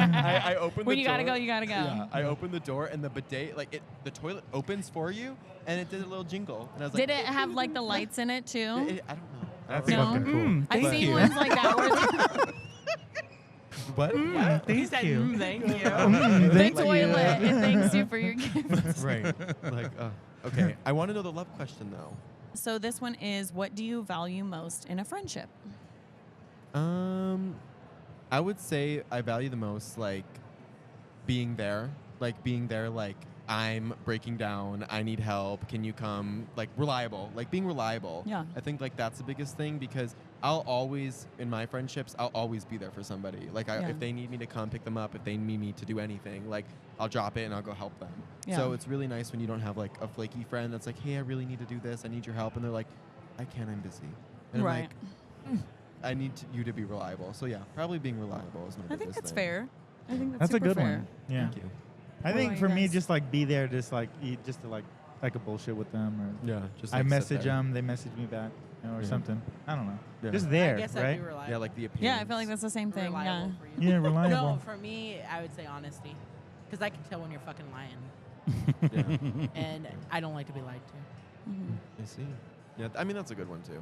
I opened When the you gotta door. go, you gotta go. Yeah, I opened the door, and the bidet, like the toilet opens for you, and it did a little jingle, and I was like, Did it have like the lights in it too? I don't know. That's No. fucking cool. I've Thank seen you. ones like that where What? He said, thank you. the Thank toilet you. it thanks you for your gift. Right. Like, okay. I want to know the love question though. So this one is, what do you value most in a friendship? I would say I value the most like being there, like I'm breaking down, I need help, can you come? Like reliable, like being reliable. Yeah. I think like that's the biggest thing because I'll always, in my friendships, I'll always be there for somebody. Like Yeah. if they need me to come pick them up, if they need me to do anything, like I'll drop it and I'll go help them. Yeah. So it's really nice when you don't have like a flaky friend that's like, hey, I really need to do this, I need your help, and they're like, I can't, I'm busy. And Right. I'm like, I need you to be reliable. So yeah, probably being reliable is my I biggest think that's thing. fair. I think that's That's a super good fair. one. Yeah. Thank you. I What think about for you me, guys? just like be there, just like just to like a bullshit with them, or Yeah, just I like, sit message there. them, they message me back, or Yeah. something. I don't know. Yeah. Just there, I guess I'd right? be reliable. Yeah, like the appearance. Yeah, I feel like that's the same thing. reliable Yeah. for you. Yeah, reliable. No, for me, I would say honesty. Because I can tell when you're fucking lying. Yeah, And I don't like to be lied to. Mhm. I see. Yeah, I mean that's a good one too.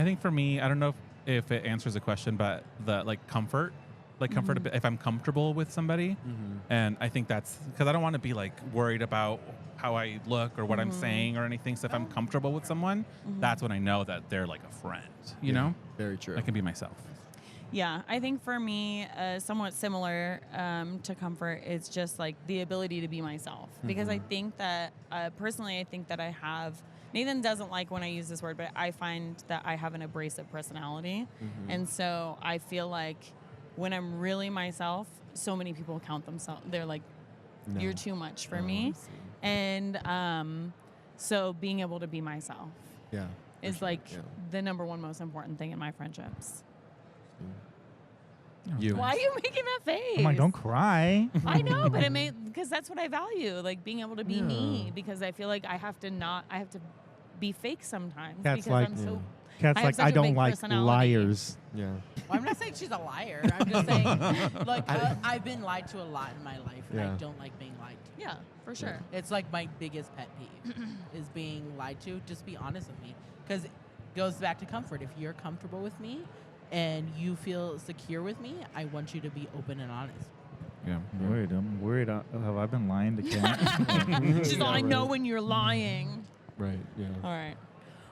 I think for me, I don't know if it answers the question, but the comfort, if I'm comfortable with somebody, and I think that's because I don't want to be worried about how I look or what I'm saying or anything. So if I'm comfortable with someone, that's when I know that they're like a friend. You know, very true. I can be myself. Yeah, I think for me, somewhat similar to comfort, it's just like the ability to be myself. Because I think that, personally, I think that I have, Nathan doesn't like when I use this word, but I find that I have an abrasive personality. And so I feel like when I'm really myself, so many people count themselves. They're like, you're too much for me. And so being able to be myself is the number one most important thing in my friendships. You. Why are you making that face? Come on, don't cry. I know, but because that's what I value, like being able to be me. Because I feel like I have to be fake sometimes. Cat's because like, I'm so. Cat's I have like, such I a don't big like personality. liars. Yeah. Well, I'm not saying she's a liar. I'm just saying, I've been lied to a lot in my life, and I don't like being lied to. Yeah, for sure. It's like my biggest pet peeve is being lied to. Just be honest with me, because it goes back to comfort. If you're comfortable with me and you feel secure with me, I want you to be open and honest. Yeah. I'm worried. Have I been lying to Ken? She's all, I know when you're lying. Right. Yeah. All right.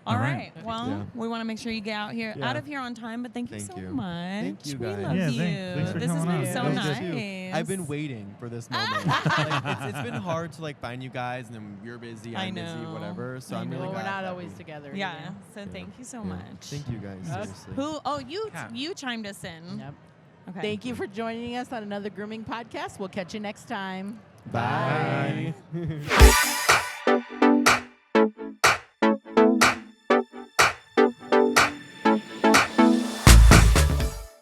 All All right. right. Well, we want to make sure you get out of here on time, but thank you so much. Thank you, We guys. love Yeah, you. thanks for This has coming been on. so It was nice. good too. I've been waiting for this moment. It's been hard to find you guys, and then you're busy, I'm busy, know. whatever. So I I'm really know. Well, we're glad not that always we- together. Yeah. either. So thank you so Yeah. much. Thank you guys. Seriously. Who? Oh, you Kat. you chimed us in. Yep. Okay. Thank you for joining us on another grooming podcast. We'll catch you next time. Bye. Bye.